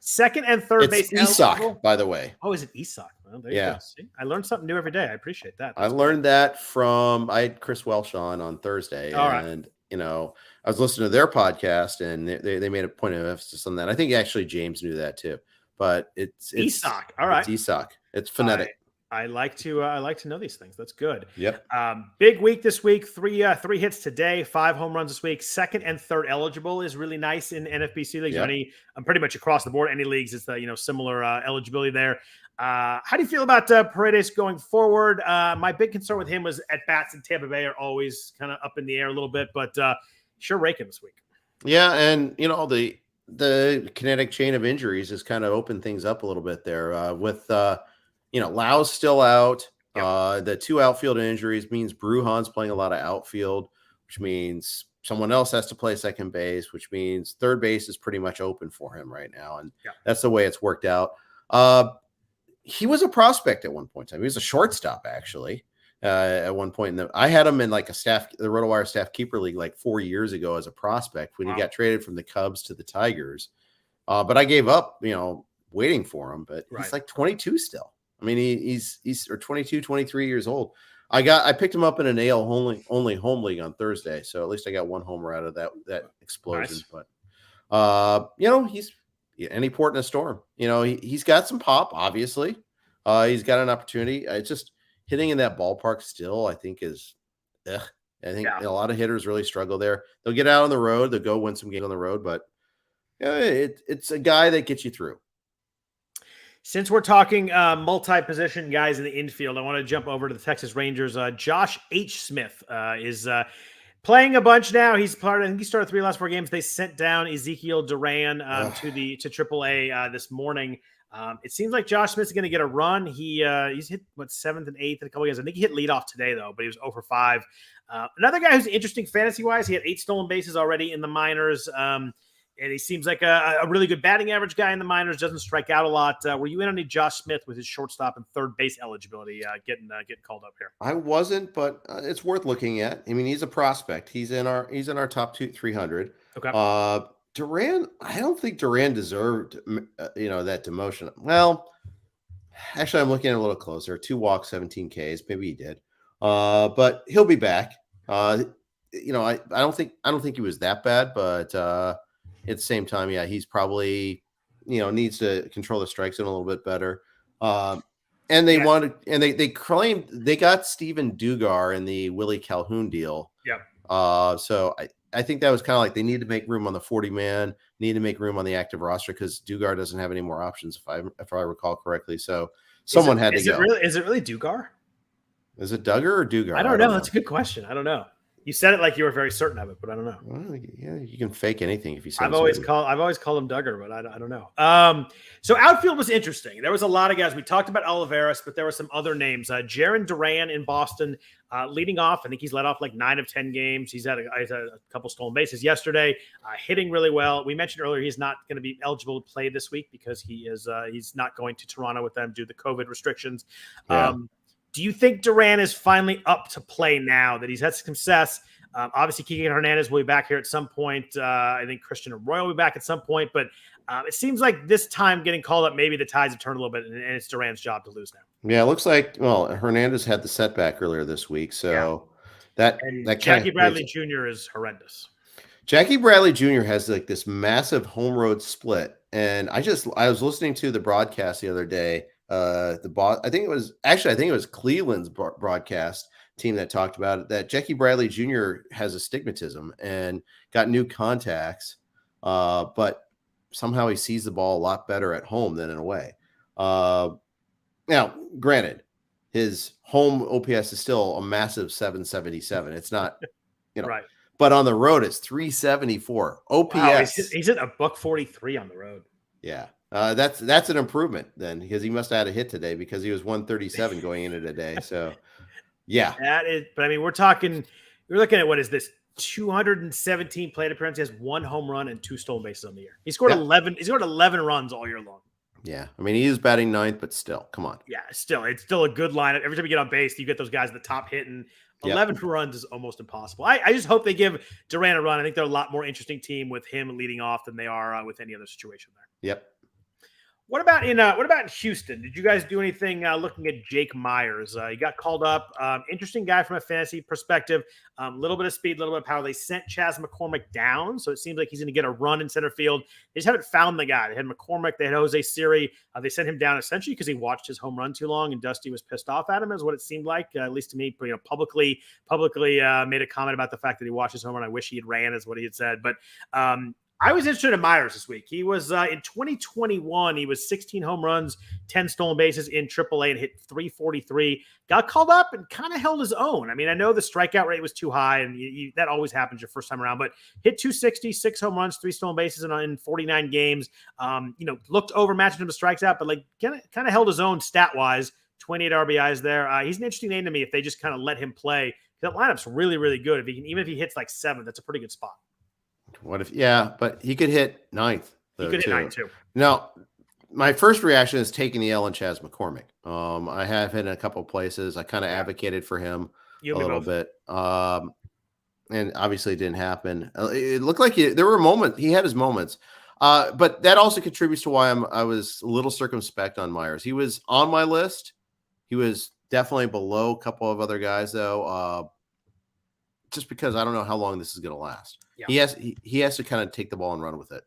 Second and third base. Isak, by the way. Oh, is it Isak? Well, there you go. See? I learned something new every day. I appreciate that. I learned that I had Chris Welsh on Thursday. All and, right. I was listening to their podcast, and they made a point of emphasis on that. I think actually James knew that too, but it's ESOC. All right. It's ESOC. It's phonetic. I like to know these things. That's good. Yep. Big week this week. Three hits today. 5 home runs this week. Second and third eligible is really nice in NFBC leagues. Yep. I'm pretty much across the board. Any leagues, it's the similar eligibility there. How do you feel about Paredes going forward? My big concern with him was at bats in Tampa Bay are always kind of up in the air a little bit, but sure raking this week. Yeah, and the kinetic chain of injuries has kind of opened things up a little bit there with. Lau's still out. Yep. The 2 outfield injuries means Brujan's playing a lot of outfield, which means someone else has to play second base, which means third base is pretty much open for him right now. And that's the way it's worked out. He was a prospect at one point in time. He was a shortstop, actually, at one point. I had him in like the RotoWire staff keeper league like 4 years ago as a prospect when he got traded from the Cubs to the Tigers. But I gave up, waiting for him. But he's like 22 still. I mean, he's 22, 23 years old. I picked him up in an AL only home league on Thursday, so at least I got 1 homer out of that explosion. Nice. But he's any port in a storm. He's got some pop. Obviously, he's got an opportunity. It's just hitting in that ballpark still. I think is. I think a lot of hitters really struggle there. They'll get out on the road. They'll go win some games on the road, but it's a guy that gets you through. Since we're talking multi-position guys in the infield, I want to jump over to the Texas Rangers. Josh H. Smith is playing a bunch now. I think he started 3 last 4 games. They sent down Ezekiel Duran to AAA this morning. It seems like Josh Smith is going to get a run. He's hit 7th and 8th in a couple of games. I think he hit leadoff today though, but he was 0 for 5. Another guy who's interesting fantasy-wise. He had 8 stolen bases already in the minors. And he seems like a really good batting average guy in the minors, doesn't strike out a lot. Were you in on any Josh Smith with his shortstop and third base eligibility getting called up here? I wasn't, but it's worth looking at. I mean, he's a prospect. He's in our top 300. Okay. Duran, I don't think Duran deserved that demotion. Well, actually, I'm looking at it a little closer. 2 walks, 17 Ks. Maybe he did. But he'll be back. I don't think he was that bad, but at the same time, he's probably, needs to control the strike zone a little bit better. And they claimed they got Steven Dugar in the Willie Calhoun deal. Yeah. So I think that was kind of like they need to make room on the 40-man, need to make room on the active roster because Dugar doesn't have any more options if I recall correctly. So someone had to go. Is it really Dugar? Is it Duggar or Dugar? I don't know. That's a good question. I don't know. You said it like you were very certain of it, but I don't know. Well, yeah, you can fake anything if you say. I've always called him Duggar, but I don't know. So outfield was interesting. There was a lot of guys. We talked about Olivares, but there were some other names. Jarren Duran in Boston, leading off. I think he's led off like 9 of 10 games. He's had a couple stolen bases yesterday, hitting really well. We mentioned earlier he's not going to be eligible to play this week because he's not going to Toronto with them due to the COVID restrictions. Yeah. Do you think Duran is finally up to play now that he's had success? Obviously, Kike Hernandez will be back here at some point. I think Christian Arroyo will be back at some point. But it seems like this time getting called up, maybe the tides have turned a little bit, and it's Duran's job to lose now. Yeah, it looks like, Hernandez had the setback earlier this week. So that Jackie Bradley Jr. is horrendous. Jackie Bradley Jr. has like this massive home road split. And I was listening to the broadcast the other day. I think it was Cleveland's broadcast team that talked about it, that Jackie Bradley Jr. has astigmatism and got new contacts, but somehow he sees the ball a lot better at home than in away. Now, granted, his home OPS is still a massive 777. It's not, right. But on the road, it's 374 OPS. Wow, he's at $143 on the road. Yeah. That's an improvement then, because he must have had a hit today because he was 137 going into today. So, yeah, that is. But I mean, we're looking at what is this 217 plate appearances, 1 home run and 2 stolen bases on the year. He scored 11. He scored 11 runs all year long. Yeah, I mean, he is batting 9th, but still, come on. Yeah, it's still a good lineup. Every time you get on base, you get those guys at the top hitting. 11 runs is almost impossible. I just hope they give Duran a run. I think they're a lot more interesting team with him leading off than they are with any other situation there. Yep. What about in Houston? Did you guys do anything looking at Jake Myers? He got called up. Interesting guy from a fantasy perspective. A little bit of speed, a little bit of power. They sent Chas McCormick down, so it seems like he's going to get a run in center field. They just haven't found the guy. They had McCormick. They had Jose Siri. They sent him down essentially because he watched his home run too long, and Dusty was pissed off at him, is what it seemed like, at least to me. Publicly made a comment about the fact that he watched his home run. I wish he had ran, is what he had said, but. I was interested in Myers this week. He was in 2021. He was 16 home runs, 10 stolen bases in AAA, and hit 343. Got called up and kind of held his own. I mean, I know the strikeout rate was too high, and that always happens your first time around. But hit 260, 6 home runs, 3 stolen bases in 49 games. Looked overmatched in the strikes out, but like kind of held his own stat wise. 28 RBIs there. He's an interesting name to me if they just kind of let him play. That lineup's really, really good. Even if he hits like 7, that's a pretty good spot. What if, but he could hit 9th. He could hit 9th too. Now, my first reaction is taking the L on Chas McCormick. I have hit in a couple of places. I kind of advocated for him a little bit. And obviously it didn't happen. It looked like there were moments, he had his moments. But that also contributes to why I was a little circumspect on Myers. He was on my list. He was definitely below a couple of other guys though. Just because I don't know how long this is going to last. Yeah. He has to kind of take the ball and run with it.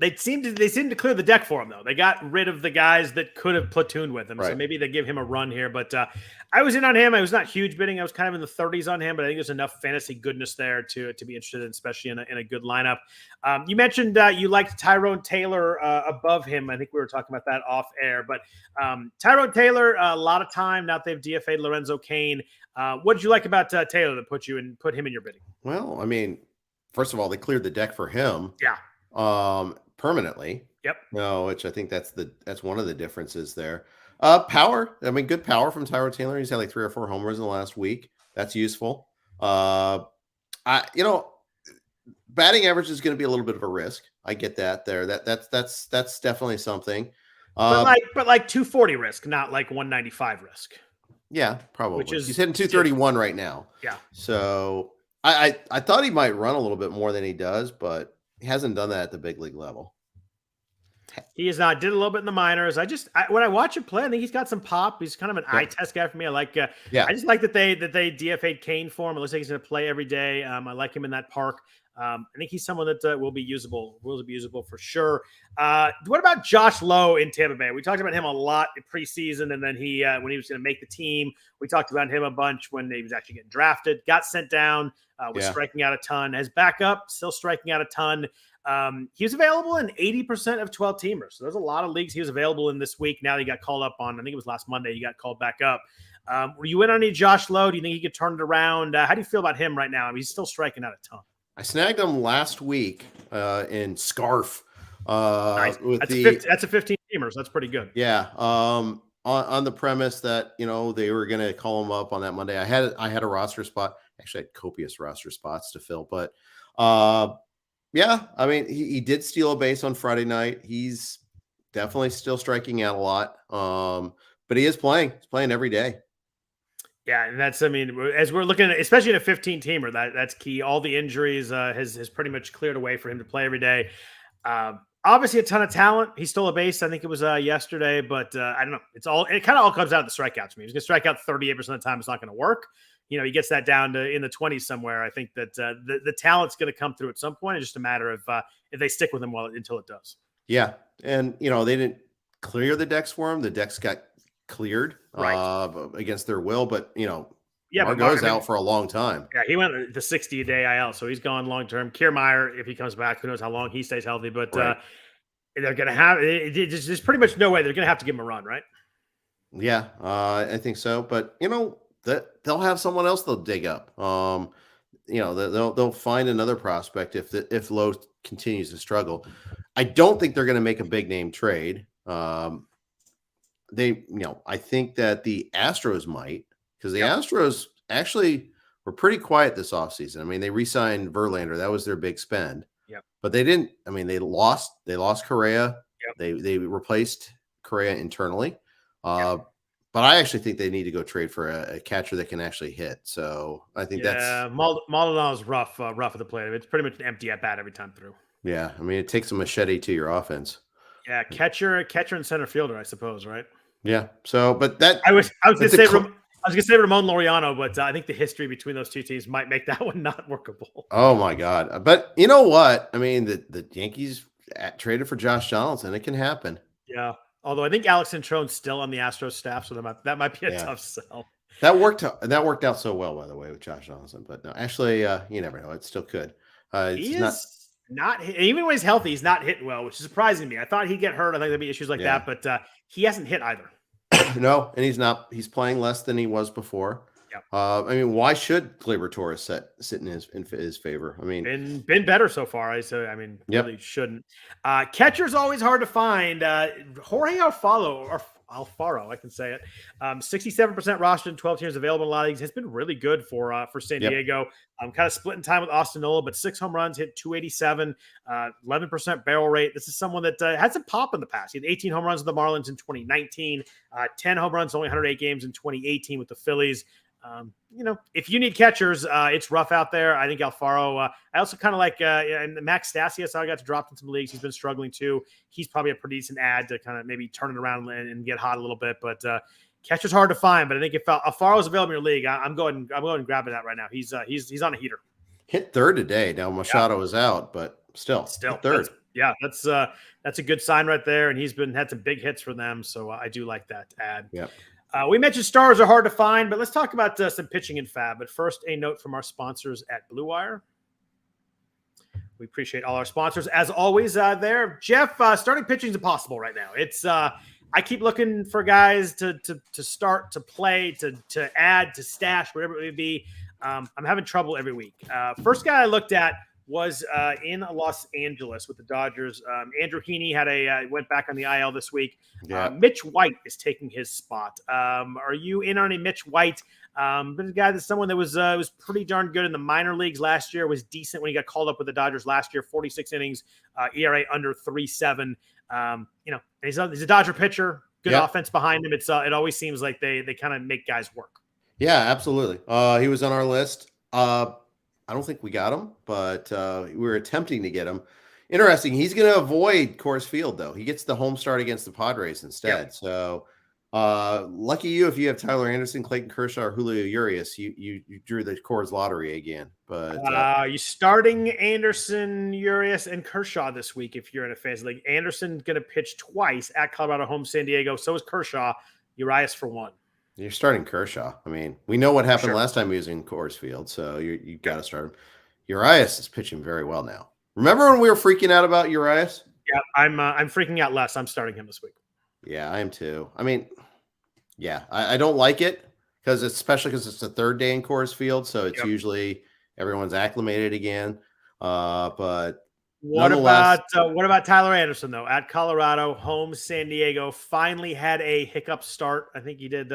They seem to clear the deck for him though. They got rid of the guys that could have platooned with him, right. So maybe they give him a run here. But I was in on him. I was not huge bidding. I was kind of in the 30s on him, but I think there's enough fantasy goodness there to be interested in, especially in a good lineup. You mentioned you liked Tyrone Taylor above him. I think we were talking about that off air. But Tyrone Taylor, a lot of time now that they've DFA'd Lorenzo Cain. What did you like about Taylor that put him in your bidding? Well, I mean, first of all, they cleared the deck for him. Yeah. Permanently. Yep. No, which I think that's one of the differences there. Power. I mean, good power from Tyrone Taylor. He's had like 3 or 4 homers in the last week. That's useful. Batting average is going to be a little bit of a risk. I get that there. That's definitely something. But like 240 risk, not like 195 risk. Yeah, probably. He's hitting 231 right now. Yeah. So I thought he might run a little bit more than he does, but he hasn't done that at the big league level. He is not. Did a little bit in the minors. When I watch him play, I think he's got some pop. He's kind of an eye test guy for me. I like. I just like that they DFA'd Cain for him. It looks like he's going to play every day. I like him in that park. I think he's someone that will be usable. Will be usable for sure. What about Josh Lowe in Tampa Bay? We talked about him a lot in preseason, and then he when he was going to make the team, we talked about him a bunch when he was actually getting drafted. Got sent down. Was striking out a ton. As backup, still striking out a ton. He was available in 80% of 12 teamers. So there's a lot of leagues he was available in this week. Now he got called up on, I think it was last Monday, he got called back up. Were you in on any Josh Lowe? Do you think he could turn it around? How do you feel about him right now? I mean, he's still striking out a ton. I snagged him last week in Scarf. Nice. That's a 15 teamer, so that's pretty good. Yeah. On the premise that, they were going to call him up on that Monday. I had a roster spot. Actually, I had copious roster spots to fill, but yeah, I mean, he did steal a base on Friday night. He's definitely still striking out a lot, but he is playing. He's playing every day. Yeah, and as we're looking at, especially in a 15-teamer, that's key. All the injuries has pretty much cleared away for him to play every day. Obviously, a ton of talent. He stole a base. I think it was yesterday, but I don't know. It kind of all comes out of the strikeouts to me. He's going to strike out 38% of the time. It's not going to work. He gets that down to in the 20s somewhere. I think that the talent's going to come through at some point. It's just a matter of if they stick with him until it does. Yeah, and they didn't clear the decks for him. The decks got cleared against their will, but Margot's out for a long time. Yeah, he went the 60-day IL, so he's gone long term. Kiermaier, if he comes back, who knows how long he stays healthy. But they're going to have. There's pretty much no way they're going to have to give him a run, right? Yeah, I think so. But that they'll have someone else they'll dig up. They'll find another prospect if Lowe continues to struggle. I don't think they're going to make a big name trade. I think that the Astros might, because the Astros actually were pretty quiet this offseason. I mean, they re-signed Verlander. That was their big spend. Yep. But they didn't. I mean, they lost Correa. Yep. They replaced Correa internally. But I actually think they need to go trade for a catcher that can actually hit. So I think that's Maldonado's rough at the plate. It's pretty much an empty at bat every time through. Yeah, I mean, it takes a machete to your offense. Yeah, catcher and center fielder, I suppose, right? Yeah. So, but that I was gonna say Ramon Laureano, but I think the history between those two teams might make that one not workable. Oh my God! But you know what? I mean, the Yankees traded for Josh Donaldson. It can happen. Yeah. Although I think Alex Centrone's still on the Astros staff, so that might be a tough sell. That worked out so well, by the way, with Josh Donaldson. But no, actually, you never know. It still could. He's not even when he's healthy, he's not hitting well, which is surprising to me. I thought he'd get hurt. I think there'd be issues like that, but he hasn't hit either. No, and he's not. He's playing less than he was before. Yep. I mean, why should Gleyber Torres sit in his favor? I mean, been better so far. Really shouldn't. Catcher's always hard to find. Jorge Alfaro, I can say it. 67% rostered in 12 teams available in a lot of leagues. Has been really good for San Diego. Kind of splitting time with Austin Nola, but 6 home runs, hit 287, 11% barrel rate. This is someone that had some pop in the past. He had 18 home runs with the Marlins in 2019, 10 home runs, only 108 games in 2018 with the Phillies. If you need catchers, it's rough out there. I think Alfaro. I also kind of like Max Stassi. I saw I got to drop in some leagues. He's been struggling too. He's probably a pretty decent ad to kind of maybe turn it around and get hot a little bit. But catcher's hard to find. But I think if Alfaro's available in your league, I'm going and grabbing that right now. He's on a heater. Hit third today. Now Machado is out, but still third. That's a good sign right there. And he's had some big hits for them. So I do like that ad. Yeah. We mentioned stars are hard to find, but let's talk about some pitching and fab. But first, a note from our sponsors at Blue Wire. We appreciate all our sponsors as always. There, Jeff, starting pitching is impossible right now. It's I keep looking for guys to start, to play, to add, to stash, whatever it may be. I'm having trouble every week. First guy I looked at was in Los Angeles with the Dodgers. Andrew Heaney went back on the IL this week. Yeah. Mitch White is taking his spot. Are you in on a Mitch White? But a guy someone that was pretty darn good in the minor leagues last year, was decent when he got called up with the Dodgers last year, 46 innings, ERA under 3.7. He's a Dodger pitcher, good offense behind him. It always seems like they kind of make guys work. Yeah, absolutely. He was on our list. I don't think we got him, but we were attempting to get him. Interesting. He's going to avoid Coors Field, though. He gets the home start against the Padres instead. Yep. So lucky you if you have Tyler Anderson, Clayton Kershaw, or Julio Urias. You drew the Coors lottery again. But you starting Anderson, Urias, and Kershaw this week if you're in a fantasy league. Anderson's going to pitch twice at Colorado, home San Diego. So is Kershaw. Urias for one. You're starting Kershaw. I mean, we know what happened last time he was in Coors Field, so you got to start him. Urias is pitching very well now. Remember when we were freaking out about Urias? Yeah, I'm freaking out less. I'm starting him this week. Yeah, I am too. I mean, yeah, I don't like it especially because it's the third day in Coors Field, so it's usually everyone's acclimated again. But what about Tyler Anderson though? At Colorado, home San Diego, finally had a hiccup start. I think he did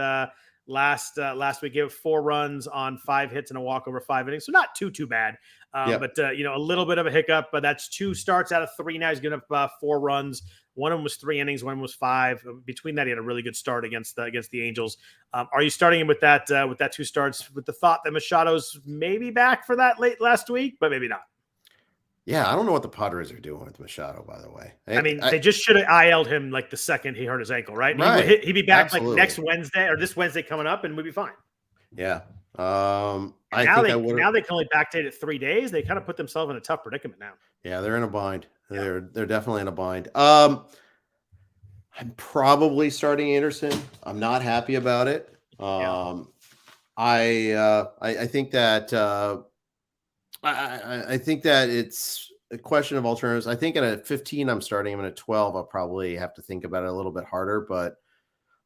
last week. Gave 4 runs on 5 hits and a walk over 5 innings, so not too bad. But a little bit of a hiccup. But that's 2 starts out of 3 now. He's given up 4 runs. One of them was 3 innings. One was 5. Between that, he had a really good start against the Angels. Are you starting him with that 2 starts with the thought that Machado's maybe back for that late last week, but maybe not? Yeah, I don't know what the Padres are doing with Machado, by the way. They just should have IL'd him like the second he hurt his ankle, right? Right. He'd be back like next Wednesday or this Wednesday coming up, and we'd be fine. Yeah. Now they can only backdate it 3 days. They kind of put themselves in a tough predicament now. Yeah, they're in a bind. Yeah. They're definitely in a bind. I'm probably starting Anderson. I'm not happy about it. I think that I think that it's a question of alternatives. I think at a 15, I'm starting him. At a 12, I'll probably have to think about it a little bit harder. But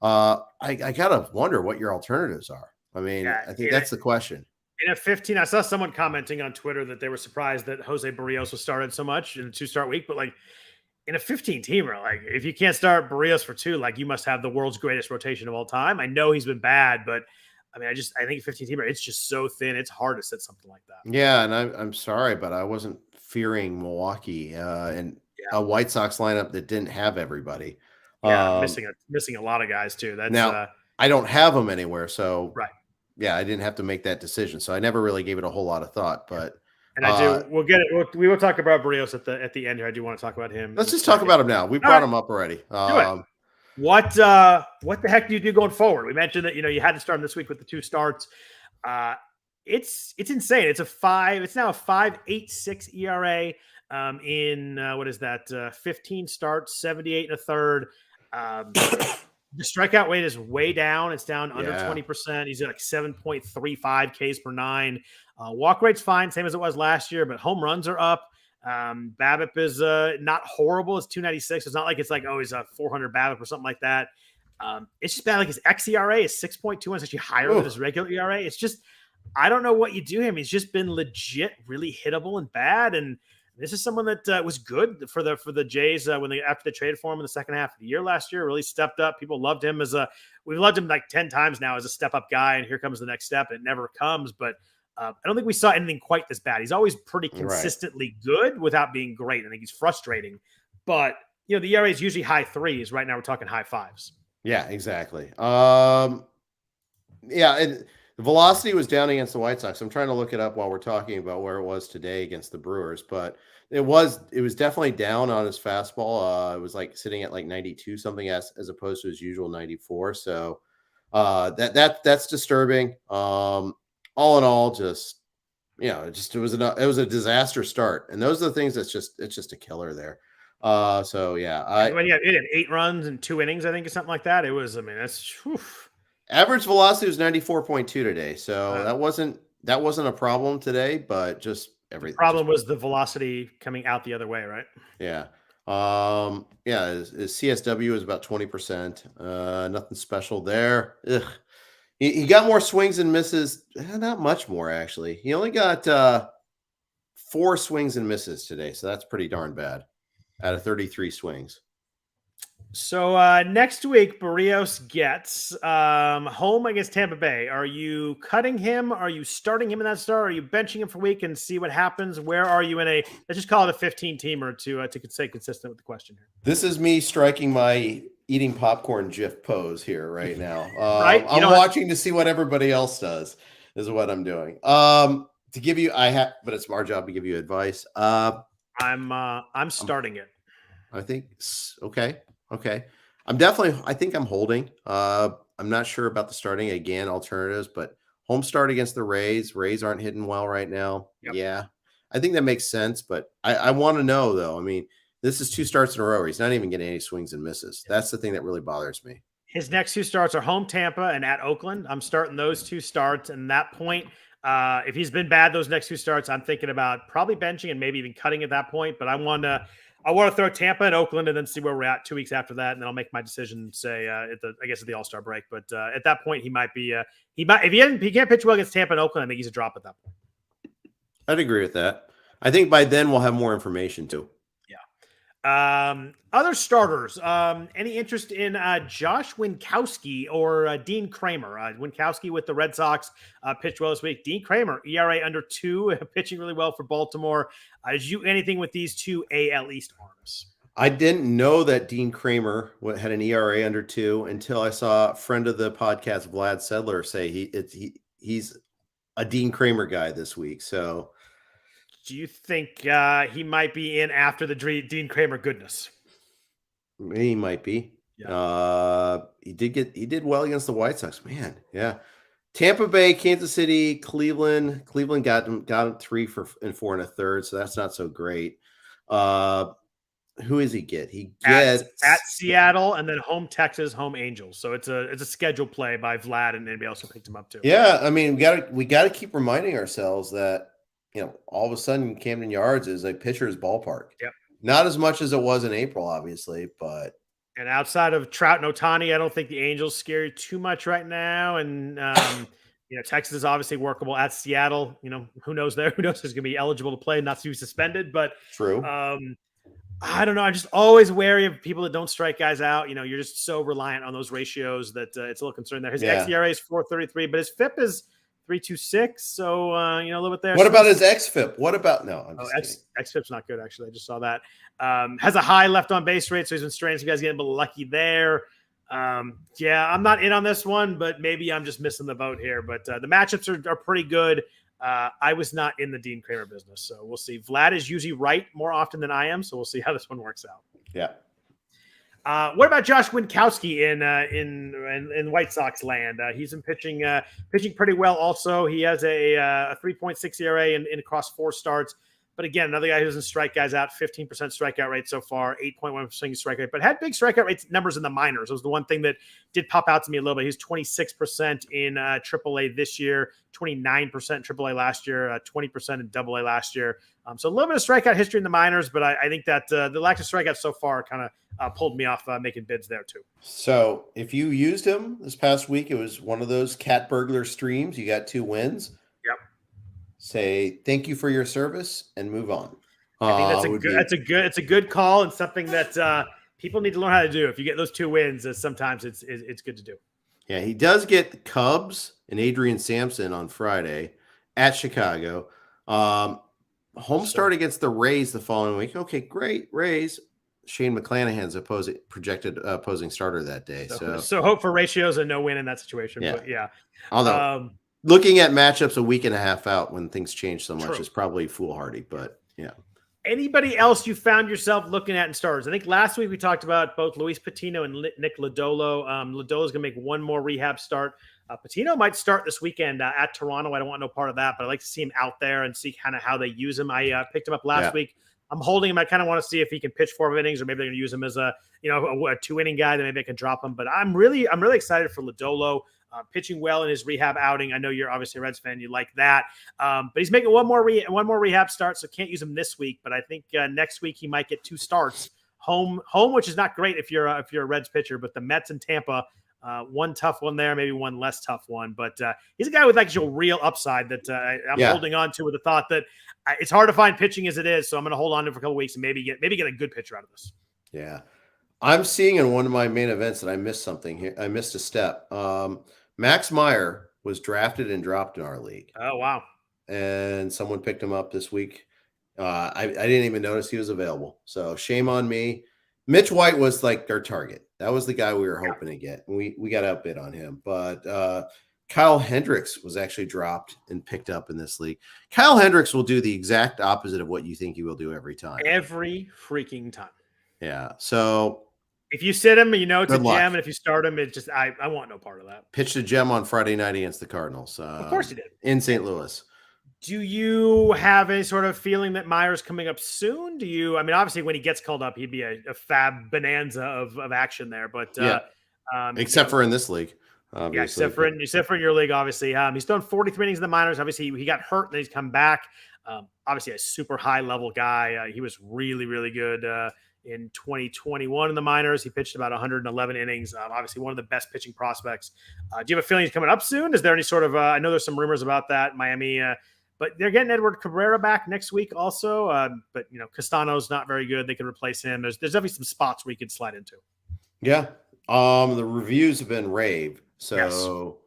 I gotta wonder what your alternatives are. I mean, I think that's the question. In a 15, I saw someone commenting on Twitter that they were surprised that Jose Barrios was started so much in a 2-start week. But like in a 15-teamer, like if you can't start Barrios for 2, like you must have the world's greatest rotation of all time. I know he's been bad, but I mean, I think 15-teamer, it's just so thin. It's hard to set something like that. Yeah, and I'm sorry, but I wasn't fearing Milwaukee and a White Sox lineup that didn't have everybody. Yeah, missing a lot of guys too. That's now I don't have them anywhere, so right. Yeah, I didn't have to make that decision, so I never really gave it a whole lot of thought. But And I do. We'll get it. We will talk about Barrios at the end here. I do want to talk about him. Let's just talk about him now. We brought him up already. Do it. What the heck do you do going forward? We mentioned that you had to start him this week with the 2 starts. It's insane. It's now a 5.86 ERA. In what is that? 15 starts, 78 and a third. The strikeout rate is way down. It's down under 20%. He's at like 7.35 Ks per 9. Walk rate's fine, same as it was last year, but home runs are up. BABIP is not horrible. It's 296. It's not like it's like, oh, he's a 400 BABIP or something like that. It's just bad. Like his xERA is 6.21. It's actually higher than his regular ERA. It's just, I don't know what you do him. He's just been legit really hittable and bad. And this is someone that was good for the Jays after they traded for him in the second half of the year last year. Really stepped up. People loved him we've loved him like 10 times now as a step up guy. And here comes the next step. It never comes, but I don't think we saw anything quite this bad. He's always pretty consistently good without being great. I think he's frustrating, but the ERA is usually high 3s. Right now we're talking high 5s. Yeah, exactly. And the velocity was down against the White Sox. I'm trying to look it up while we're talking about where it was today against the Brewers, but it was definitely down on his fastball. It was like sitting at like 92 something as opposed to his usual 94. So that's disturbing. All in all, just it was a disaster start, and those are the things it's just a killer there. When you had 8 runs in 2 innings, I think, or something like that. It was, that's average velocity was 94.2 today, so that wasn't a problem today, but just everything. The problem was the velocity coming out the other way, right? Yeah. His CSW is about 20%. Nothing special there. Ugh. He got more swings and misses. Not much more, actually. He only got 4 swings and misses today, so that's pretty darn bad out of 33 swings. So next week, Barrios gets home against Tampa Bay. Are you cutting him? Are you starting him in that start? Are you benching him for a week and see what happens? Where are you in let's just call it a 15-teamer to stay consistent with the question here. This is me striking my eating popcorn GIF pose here right now. Right? I'm watching to see what everybody else does is what I'm doing. To give you, but it's our job to give you advice. I'm starting it. I think, okay. I think I'm holding. I'm not sure about the starting again, alternatives, but home start against the Rays. Rays aren't hitting well right now. Yep. Yeah. I think that makes sense, but I want to know though. I mean, this is 2 starts in a row. He's not even getting any swings and misses. That's the thing that really bothers me. His next 2 starts are home Tampa and at Oakland. I'm starting those 2 starts. And that point, if he's been bad those next 2 starts, I'm thinking about probably benching and maybe even cutting at that point. But I want to throw Tampa and Oakland and then see where we're at 2 weeks after that. And then I'll make my decision, say, at the All-Star break. But at that point, he might be if he can't pitch well against Tampa and Oakland, I think he's a drop at that point. I'd agree with that. I think by then we'll have more information too. Other starters, any interest in Josh Winkowski or Dean Kramer? Winkowski with the Red Sox pitched well this week. Dean Kramer, ERA under 2, pitching really well for Baltimore. Did you anything with these 2 AL East arms? I didn't know that Dean Kramer had an ERA under 2 until I saw a friend of the podcast, Vlad Sedler, say he's a Dean Kramer guy this week. So do you think he might be in after the Dean Kramer goodness? He might be. Yeah. He did well against the White Sox, man. Yeah. Tampa Bay, Kansas City, Cleveland. Cleveland got him 3 for 4 1/3, so that's not so great. Who does he get? He gets at Seattle and then home Texas, home Angels. So it's a schedule play by Vlad, and anybody else who picked him up too. Yeah, I mean we got to keep reminding ourselves that all of a sudden Camden Yards is a pitcher's ballpark. Yep. Not as much as it was in April, obviously, but. And outside of Trout and Ohtani, I don't think the Angels scare you too much right now. And, Texas is obviously workable at Seattle. Who knows there? Who knows who's going to be eligible to play, not to be suspended. But true. I don't know. I'm just always wary of people that don't strike guys out. You're just so reliant on those ratios that it's a little concerned there. His xERA is 4.33, but his FIP is 3.26. So, a little bit there. What about his xFIP? What about xFIP's not good, actually. I just saw that. Has a high left on base rate, so he's been strange. You guys getting a little lucky there. I'm not in on this one, but maybe I'm just missing the boat here. But the matchups are pretty good. I was not in the Dean Kramer business, so we'll see. Vlad is usually right more often than I am, so we'll see how this one works out. Yeah. What about Josh Winkowski in White Sox land? He's been pitching pretty well. Also, he has a 3.6 ERA in across 4 starts. But again, another guy who doesn't strike guys out. 15% strikeout rate so far, 8.1% strikeout rate, but had big strikeout rates numbers in the minors. It was the one thing that did pop out to me a little bit. He's 26% in AAA this year, 29% AAA last year, 20% in AA last year. So a little bit of strikeout history in the minors, but I think that the lack of strikeouts so far kind of pulled me off making bids there too. So if you used him this past week, it was one of those cat burglar streams. You got 2 wins. Yep. Say thank you for your service and move on. I think it's a good call and something that people need to learn how to do. If you get those 2 wins, sometimes it's good to do. Yeah, he does get the Cubs and Adrian Sampson on Friday at Chicago. Home start against the Rays the following week. Okay, great. Rays. Shane McClanahan's projected opposing starter that day. So hope for ratios and no win in that situation. Yeah. But yeah. Although looking at matchups a week and a half out when things change so much True. is probably foolhardy, but yeah. Anybody else you found yourself looking at in starters? I think last week we talked about both Luis Patino and Nick Lodolo. Lodolo's going to make one more rehab start. Patino might start this weekend at Toronto. I don't want no part of that, but I'd like to see him out there and see kind of how they use him. I picked him up last week. I'm holding him. I kind of want to see if he can pitch 4 innings, or maybe they're going to use him as a 2-inning guy. Then maybe I can drop him. But I'm really excited for Lodolo. Pitching well in his rehab outing. I know you're obviously a Reds fan. You like that. But he's making one more rehab start, so can't use him this week. But I think next week he might get 2 starts. Home, which is not great if you're a Reds pitcher. But the Mets and Tampa, one tough one there, maybe one less tough one. But he's a guy with actual real upside that I'm holding on to with the thought that it's hard to find pitching as it is. So I'm going to hold on to it for a couple of weeks and maybe get a good pitcher out of this. Yeah. I'm seeing in one of my main events that I missed something here. I missed a step. Max Meyer was drafted and dropped in our league. Oh, wow. And someone picked him up this week. I didn't even notice he was available. So shame on me. Mitch White was like our target. That was the guy we were hoping to get. And we got outbid on him. But Kyle Hendricks was actually dropped and picked up in this league. Kyle Hendricks will do the exact opposite of what you think he will do every time. Every freaking time. Yeah. So if you sit him, it's a gem, luck. and if you start him, it's just I want no part of that. Pitched a gem on Friday night against the Cardinals. Of course he did. In St. Louis. Do you have a sort of feeling that Meyer's coming up soon? Obviously when he gets called up, he'd be a fab bonanza of action there. But except for in this league. Obviously. Except for in your league, obviously. He's thrown 43 innings in the minors. Obviously, he got hurt, and then he's come back. Obviously, a super high-level guy. He was really, really good in 2021 in the minors. He pitched about 111 innings. Obviously, one of the best pitching prospects. Do you have a feeling he's coming up soon? Is there any sort of I know there's some rumors about that, Miami. But they're getting Edward Cabrera back next week also. But, Castano's not very good. They could replace him. There's definitely some spots where you could slide into. Yeah. The reviews have been rave. So,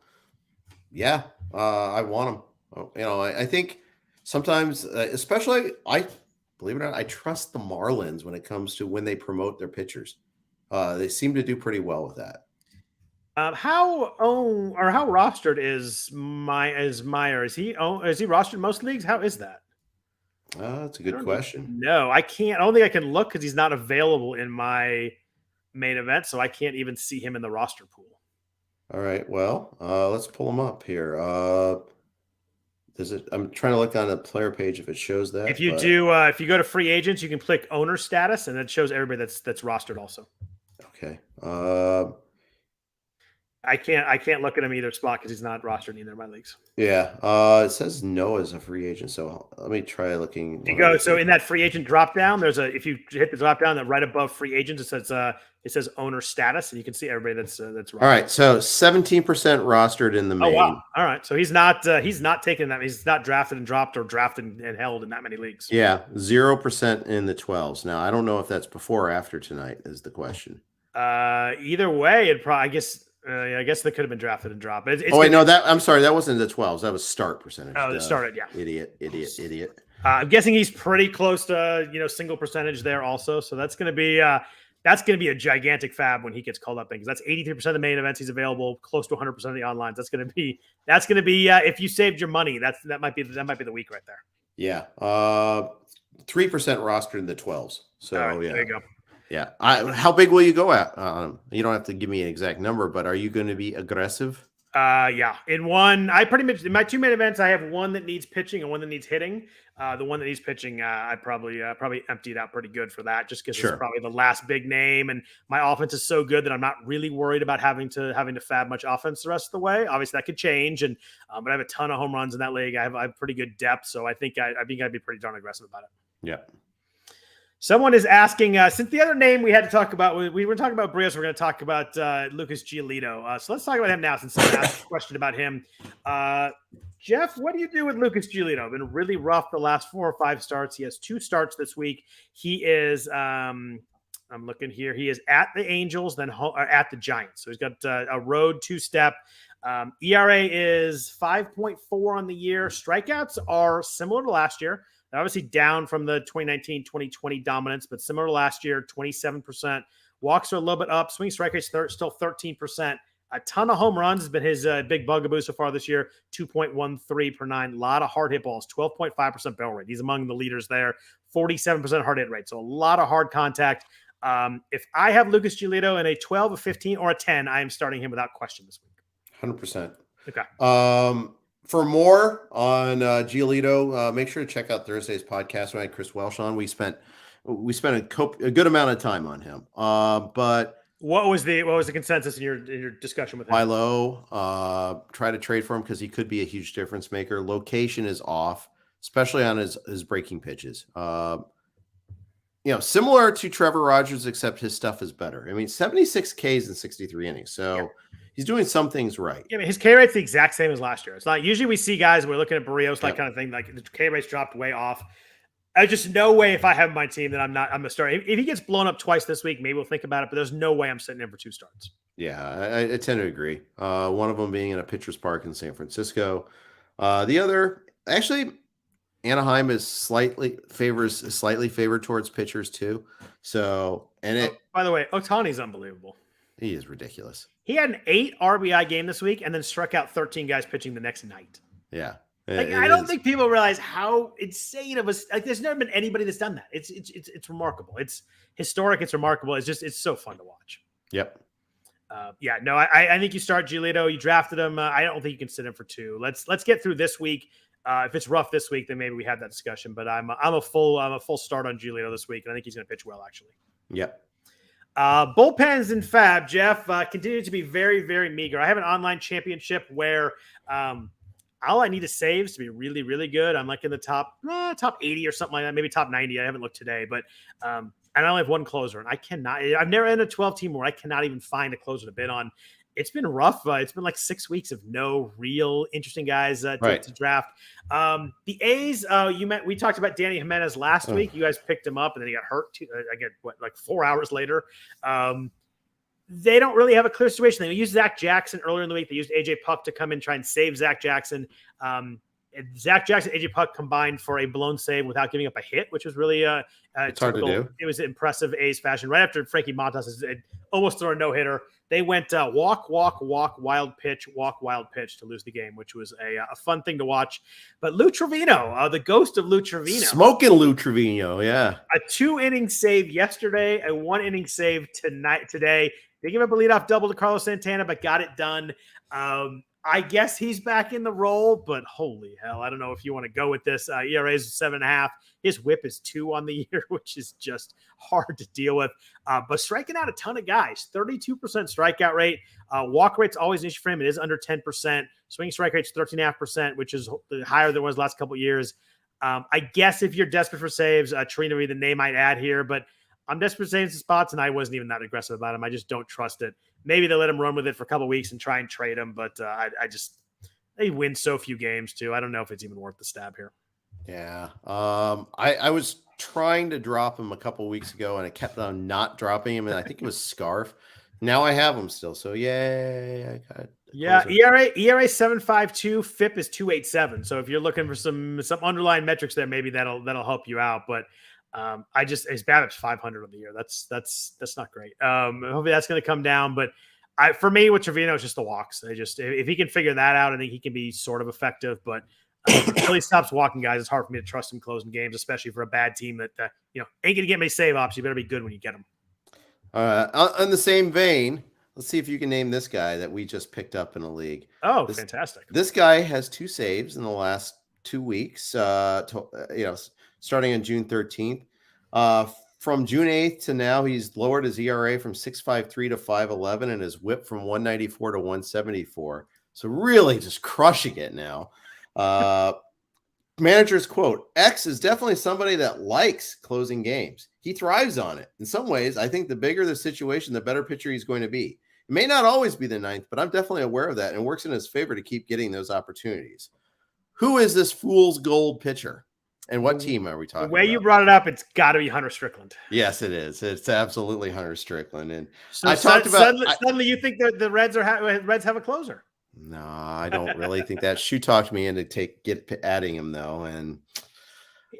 yes. I want them. I think sometimes, especially, believe it or not, I trust the Marlins when it comes to when they promote their pitchers. They seem to do pretty well with that. How rostered is Meyer? Is he rostered in most leagues? How is that? That's a good question. No, I can't. I don't think I can look because he's not available in my main event, so I can't even see him in the roster pool. All right. Well, let's pull him up here. I'm trying to look on the player page if it shows that. If you if you go to free agents, you can click owner status, and it shows everybody that's rostered also. Okay. I can't look at him either spot because he's not rostered in either of my leagues. Yeah. It says Noah's a free agent, so let me try looking. So in that free agent drop down, if you hit the drop down, that right above free agents, it says owner status, and you can see everybody that's rostered. All right. So 17% rostered in the main. Oh wow. All right. So he's not taking that. He's not drafted and dropped or drafted and held in that many leagues. Yeah. 0% in the 12s. Now I don't know if that's before or after tonight is the question. Either way, I guess they could have been drafted and dropped. I'm sorry. That wasn't the 12s. That was start percentage. Oh, it started. Yeah. Idiot. I'm guessing he's pretty close to, single percentage there also. So that's going to be, that's going to be a gigantic fab when he gets called up, because that's 83% of the main events he's available, close to 100% of the onlines. That's going to be if you saved your money, that might be the week right there. Yeah. 3% roster in the 12s. So right, yeah. There you go. Yeah. How big will you go at? You don't have to give me an exact number, but are you going to be aggressive? Yeah. In one, I pretty much in my 2 main events, I have one that needs pitching and one that needs hitting. The one that needs pitching, I probably emptied out pretty good for that, just because it's probably the last big name, and my offense is so good that I'm not really worried about having to fab much offense the rest of the way. Obviously, that could change, and but I have a ton of home runs in that league. I have pretty good depth, so I think I'd be pretty darn aggressive about it. Yeah. Someone is asking, since the other name we had to talk about, we were talking about Brios, we're going to talk about Lucas Giolito. So let's talk about him now, since someone asked a question about him. Jeff, what do you do with Lucas Giolito? Been really rough the last 4 or 5 starts. He has 2 starts this week. He is, I'm looking here, he is at the Angels, then at the Giants. So he's got a road 2-step. ERA is 5.4 on the year. Strikeouts are similar to last year. Obviously down from the 2019-2020 dominance, but similar to last year, 27%. Walks are a little bit up. Swing strike rate's still 13%. A ton of home runs has been his big bugaboo so far this year, 2.13 per 9. A lot of hard hit balls, 12.5% barrel rate. He's among the leaders there, 47% hard hit rate. So a lot of hard contact. If I have Lucas Giolito in a 12, a 15, or a 10, I am starting him without question this week. 100%. Okay. For more on Giolito, make sure to check out Thursday's podcast when I had Chris Welsh on. We spent a good amount of time on him. But what was the consensus in your discussion with him? Buy low, try to trade for him because he could be a huge difference maker. Location is off, especially on his breaking pitches. Similar to Trevor Rogers, except his stuff is better. I mean, 76 Ks in 63 innings. So. Yeah. He's doing some things right. Yeah, I mean, his K rate's the exact same as last year. It's not usually we see guys, we're looking at Barrios, kind of thing, like the K rate's dropped way off. I just no way if I have my team that I'm a starter. If he gets blown up twice this week, maybe we'll think about it, but there's no way I'm sitting in for 2 starts. Yeah, I tend to agree. One of them being in a pitcher's park in San Francisco. The other, actually, Anaheim is slightly favored towards pitchers too. So, by the way, Ohtani's unbelievable. He is ridiculous. He had an 8 RBI game this week and then struck out 13 guys pitching the next night. Yeah. I don't think people realize how insane of a there's never been anybody that's done that. It's remarkable. It's historic. It's remarkable. It's so fun to watch. Yep. I think you start Giolito. You drafted him. I don't think you can sit him for 2. Let's get through this week. If it's rough this week, then maybe we have that discussion. But I'm a full start on Giolito this week, and I think he's going to pitch well actually. Yep. Bullpens and fab, Jeff, continue to be very, very meager. I have an online championship where all I need is saves to be really, really good. I'm like in the top 80 or something like that, maybe top 90. I haven't looked today, but and I only have 1 closer, and I've never in a 12-team where I cannot even find a closer to bid on. It's been rough. It's been like 6 weeks of no real interesting guys to draft. The A's, we talked about Danny Jimenez last week. You guys picked him up, and then he got hurt. Again, 4 hours later. They don't really have a clear situation. They used Zach Jackson earlier in the week. They used AJ Puck to come in and try and save Zach Jackson. Zach Jackson, AJ Puck combined for a blown save without giving up a hit, which was really it's hard to do. It was impressive A's fashion. Right after Frankie Montas had almost thrown a no-hitter, they went walk, wild pitch to lose the game, which was a fun thing to watch. But Lou Trevino, the ghost of Lou Trevino. Smoking Lou Trevino, yeah. A 2-inning save yesterday, a 1-inning save today. They gave up a leadoff double to Carlos Santana, but got it done. I guess he's back in the role, but holy hell, I don't know if you want to go with this. ERA is 7.5. His whip is 2 on the year, which is just hard to deal with. But striking out a ton of guys, 32% strikeout rate. Walk rate's always an issue for him. It is under 10%. Swing strike rate's 13.5%, which is higher than it was the last couple of years. I guess if you're desperate for saves, Trina would be the name I'd add here, but I'm desperate for saves and spots, and I wasn't even that aggressive about him. I just don't trust it. Maybe they let him run with it for a couple of weeks and try and trade him, but they win so few games too. I don't know if it's even worth the stab here. Yeah. I was trying to drop him a couple of weeks ago, and I kept on not dropping him, and I think it was Scarf. Now I have him still, so yay. ERA 7.52, FIP is 2.87. So if you're looking for some underlying metrics there, maybe that'll help you out. But His BABIP's 500 on the year. That's not great. Hopefully that's going to come down. But for me with Trevino, it's just the walks. If he can figure that out, I think he can be sort of effective. But until he stops walking guys, it's hard for me to trust him closing games, especially for a bad team that ain't going to get many save ops. You better be good when you get them. On the same vein, let's see if you can name this guy that we just picked up in a league. Oh, fantastic! This guy has 2 saves in the last 2 weeks. Starting on June 13th. From June 8th to now, he's lowered his ERA from 6.53 to 5.11, and his WHIP from 194 to 174. So really, just crushing it now. Manager's quote: X is definitely somebody that likes closing games. He thrives on it. In some ways, I think the bigger the situation, the better pitcher he's going to be. It may not always be the 9th, but I'm definitely aware of that and works in his favor to keep getting those opportunities. Who is this fool's gold pitcher? And what team are we talking about? The way you brought it up, it's got to be Hunter Strickland. Yes, it is. It's absolutely Hunter Strickland. And so I talked about suddenly you think that the Reds have a closer. No, I don't really think that. Shu talked me into adding him though, and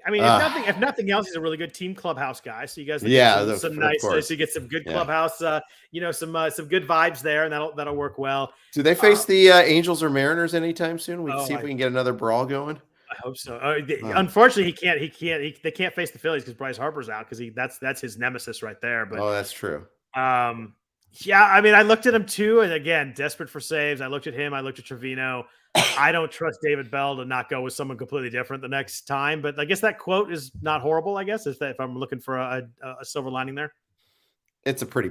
I mean, if nothing else, he's a really good team clubhouse guy. So you guys, get some nice, so you get some good clubhouse, some good vibes there, and that'll work well. Do they face the Angels or Mariners anytime soon? We can see if we can get another brawl going. I hope so. Unfortunately, they can't face the Phillies because Bryce Harper's out because that's his nemesis right there. But that's true. Yeah, I mean, I looked at him too, and again, desperate for saves. I looked at him. I looked at Trevino. I don't trust David Bell to not go with someone completely different the next time. But I guess that quote is not horrible. I guess if I'm looking for a silver lining there. It's a pretty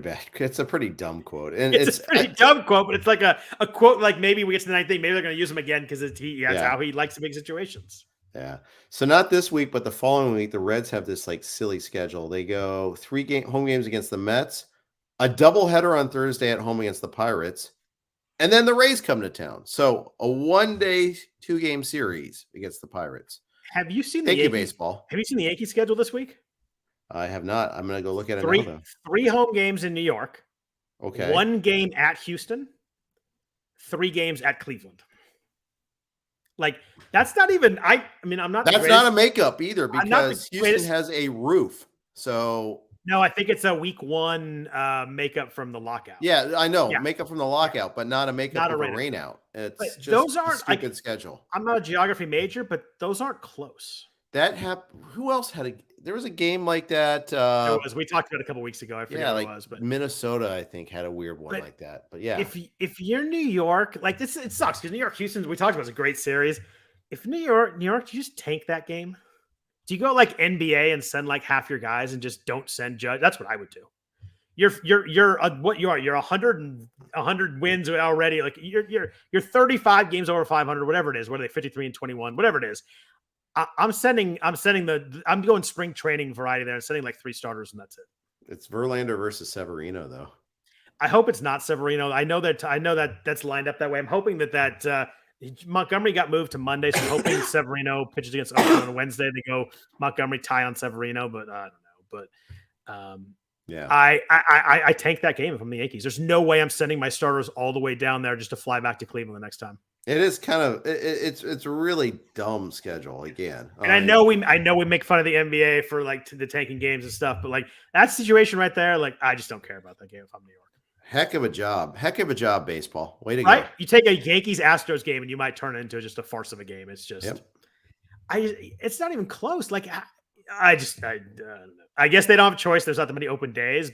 dumb quote, and it's a pretty dumb quote. But it's like a quote like maybe we get to the 9th thing. Maybe they're going to use him again because that's how he likes to make situations. Yeah. So not this week, but the following week, the Reds have this like silly schedule. They go 3 home games against the Mets, a doubleheader on Thursday at home against the Pirates, and then the Rays come to town. So a 1-day, 2-game series against the Pirates. Have you seen the Yankees baseball? Have you seen the Yankees schedule this week? I have not. I'm going to go look at it now. 3 home games in New York. Okay. 1 game at Houston. 3 games at Cleveland. Like that's not even. I'm not. That's not a makeup either because Houston has a roof. So. No, I think it's a week 1 makeup from the lockout. Yeah, I know. Yeah. Makeup from the lockout, but not a makeup of a rain out. It's just those aren't, a stupid schedule. I'm not a geography major, but those aren't close. That happened. Who else had there was a game like that. We talked about it a couple weeks ago. I forget what it was, but Minnesota, I think, had a weird one like that. But yeah. If you're New York, like this, it sucks because New York, Houston, we talked about, it's a great series. If New York, do you just tank that game? Do you go like NBA and send like half your guys and just don't send Judge? That's what I would do. You're what you are. You're 100 wins already. Like you're 35 games over 500, whatever it is. What are they? 53 and 21, whatever it is. I'm going spring training variety there and sending like 3 starters and that's it. It's Verlander versus Severino though. I hope it's not Severino. I know that that's lined up that way. I'm hoping that Montgomery got moved to Monday, so I'm hoping Severino pitches against Oakland on Wednesday. They go Montgomery tie on Severino, but I don't know. But yeah, I tank that game if I'm the Yankees. There's no way I'm sending my starters all the way down there just to fly back to Cleveland the next time. It is kind of it's a really dumb schedule again. And I know we make fun of the NBA for like the tanking games and stuff, but like that situation right there, like I just don't care about that game if I'm New York. Heck of a job, baseball. Way to go. You take a Yankees Astros game and you might turn it into just a farce of a game. It's just, it's not even close. Like I guess they don't have a choice. There's not that many open days,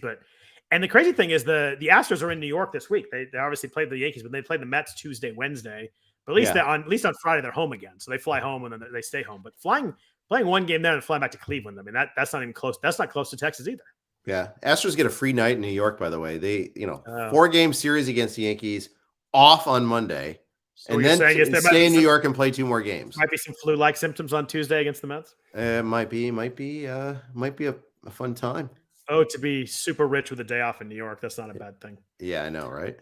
and the crazy thing is the Astros are in New York this week. They obviously played the Yankees, but they played the Mets Tuesday, Wednesday. But at least on Friday they're home again, so they fly home and then they stay home. But playing 1 game there and flying back to Cleveland, I mean that's not even close. That's not close to Texas either. Yeah, Astros get a free night in New York. By the way, they 4-game series against the Yankees, off on Monday, and then stay in New York and play 2 more games. Might be some flu-like symptoms on Tuesday against the Mets. Might be a fun time. Oh, to be super rich with a day off in New York, that's not a bad thing. Yeah, I know, right?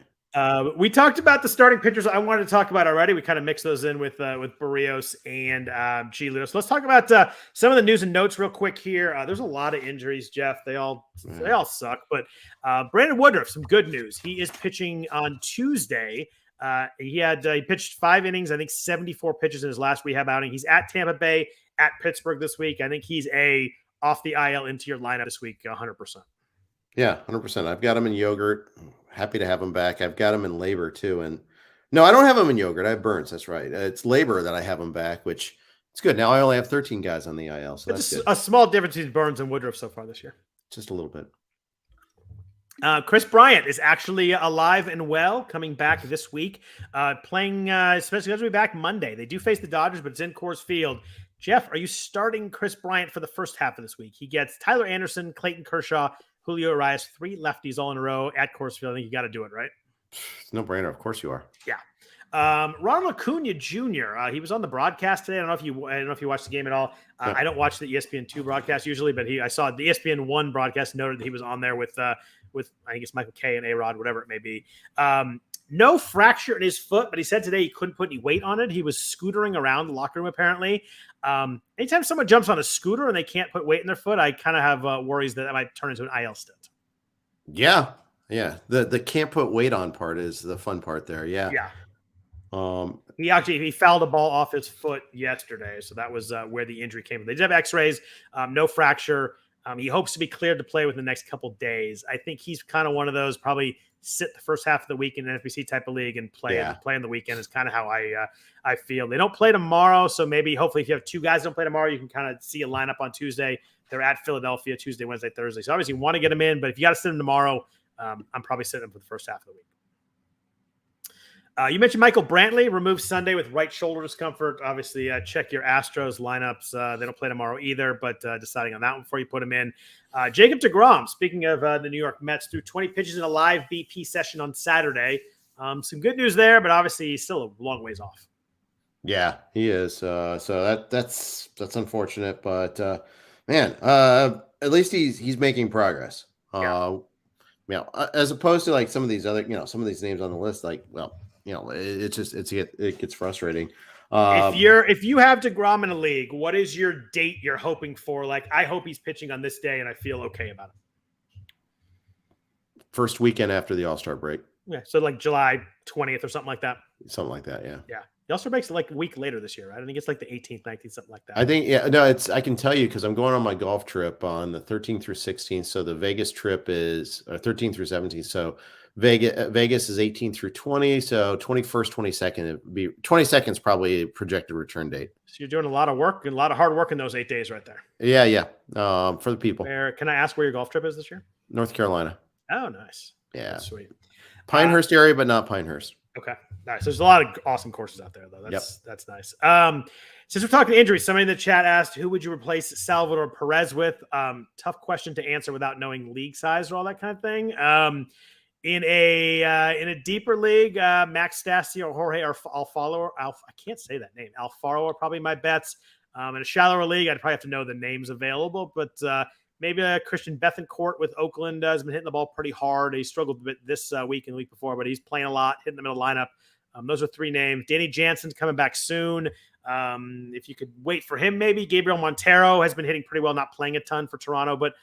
We talked about the starting pitchers I wanted to talk about already. We kind of mixed those in with Barrios and Giolito. So let's talk about some of the news and notes real quick here. There's a lot of injuries, Jeff. They all suck. But Brandon Woodruff, some good news. He is pitching on Tuesday. He pitched 5 innings, I think 74 pitches in his last rehab outing. He's at Tampa Bay, at Pittsburgh this week. I think he's a off the IL into your lineup this week, 100%. Yeah, 100%. I've got him in yogurt. Happy to have him back. I've got him in labor too. And no, I don't have him in yogurt. I have Burns. That's right. It's labor that I have him back, which it's good. Now I only have 13 guys on the IL. So that's good. A small difference between Burns and Woodruff so far this year. Just a little bit. Chris Bryant is actually alive and well, coming back this week, playing, especially going to be back Monday. They do face the Dodgers, but it's in Coors Field. Jeff, are you starting Chris Bryant for the first half of this week? He gets Tyler Anderson, Clayton Kershaw, Julio Urias, 3 lefties all in a row at Coors Field. I think you got to do it, right? It's no brainer. Of course you are. Yeah. Ronald Acuna Jr. He was on the broadcast today. I don't know if you watched the game at all. I don't watch the ESPN2 broadcast usually, but I saw the ESPN1 broadcast noted that he was on there with I think it's Michael Kay and A-Rod, whatever it may be. No fracture in his foot, but he said today he couldn't put any weight on it. He was scootering around the locker room apparently. Anytime someone jumps on a scooter and they can't put weight in their foot, I kind of have worries that might turn into an IL stint. Yeah. The can't put weight on part is the fun part there. Yeah. He fouled a ball off his foot yesterday, so that was where the injury came from. They did have X-rays, no fracture. He hopes to be cleared to play within the next couple days. I think he's kind of one of those probably sit the first half of the week in an NFBC type of league and play in the weekend is kind of how I feel. They don't play tomorrow, so maybe hopefully if you have 2 guys that don't play tomorrow, you can kind of see a lineup on Tuesday. They're at Philadelphia Tuesday, Wednesday, Thursday. So obviously you want to get them in, but if you got to sit them tomorrow, I'm probably sitting them for the first half of the week. You mentioned Michael Brantley removed Sunday with right shoulder discomfort. Obviously, check your Astros lineups. They don't play tomorrow either, but deciding on that one before you put him in. Jacob deGrom, speaking of the New York Mets, threw 20 pitches in a live BP session on Saturday. Some good news there, but obviously he's still a long ways off. Yeah, he is. So that's unfortunate, but at least he's making progress. As opposed to like some of these other, some of these names on the list, it gets frustrating. If you have DeGrom in a league, what is your date you're hoping for? Like, I hope he's pitching on this day and I feel okay about it. First weekend after the All-Star break. Yeah. So like July 20th or something like that. Something like that. Yeah. Yeah. The All-Star break's like a week later this year, right? I think it's like the 18th, 19th, something like that. I think, I can tell you because I'm going on my golf trip on the 13th through 16th. So the Vegas trip is 13th through 17th. So Vegas is 18 through 20, so 21st, 22nd. It'd be 22nd is probably a projected return date. So you're doing a lot of work and a lot of hard work in those 8 days right there. Yeah. For the people. Can I ask where your golf trip is this year? North Carolina. Oh, nice. Yeah, that's sweet. Pinehurst area, but not Pinehurst. Okay, nice. There's a lot of awesome courses out there, though. That's nice. Since we're talking injuries, somebody in the chat asked, who would you replace Salvador Perez with? Tough question to answer without knowing league size or all that kind of thing. In a deeper league, Max Stassi or Jorge Alfaro, I can't say that name. Alfaro are probably my bets. In a shallower league, I'd probably have to know the names available, but maybe Christian Bethancourt with Oakland has been hitting the ball pretty hard. He struggled a bit this week and the week before, but he's playing a lot, hitting the middle lineup. Those are 3 names. Danny Jansen's coming back soon. If you could wait for him, maybe. Gabriel Montero has been hitting pretty well, not playing a ton for Toronto, but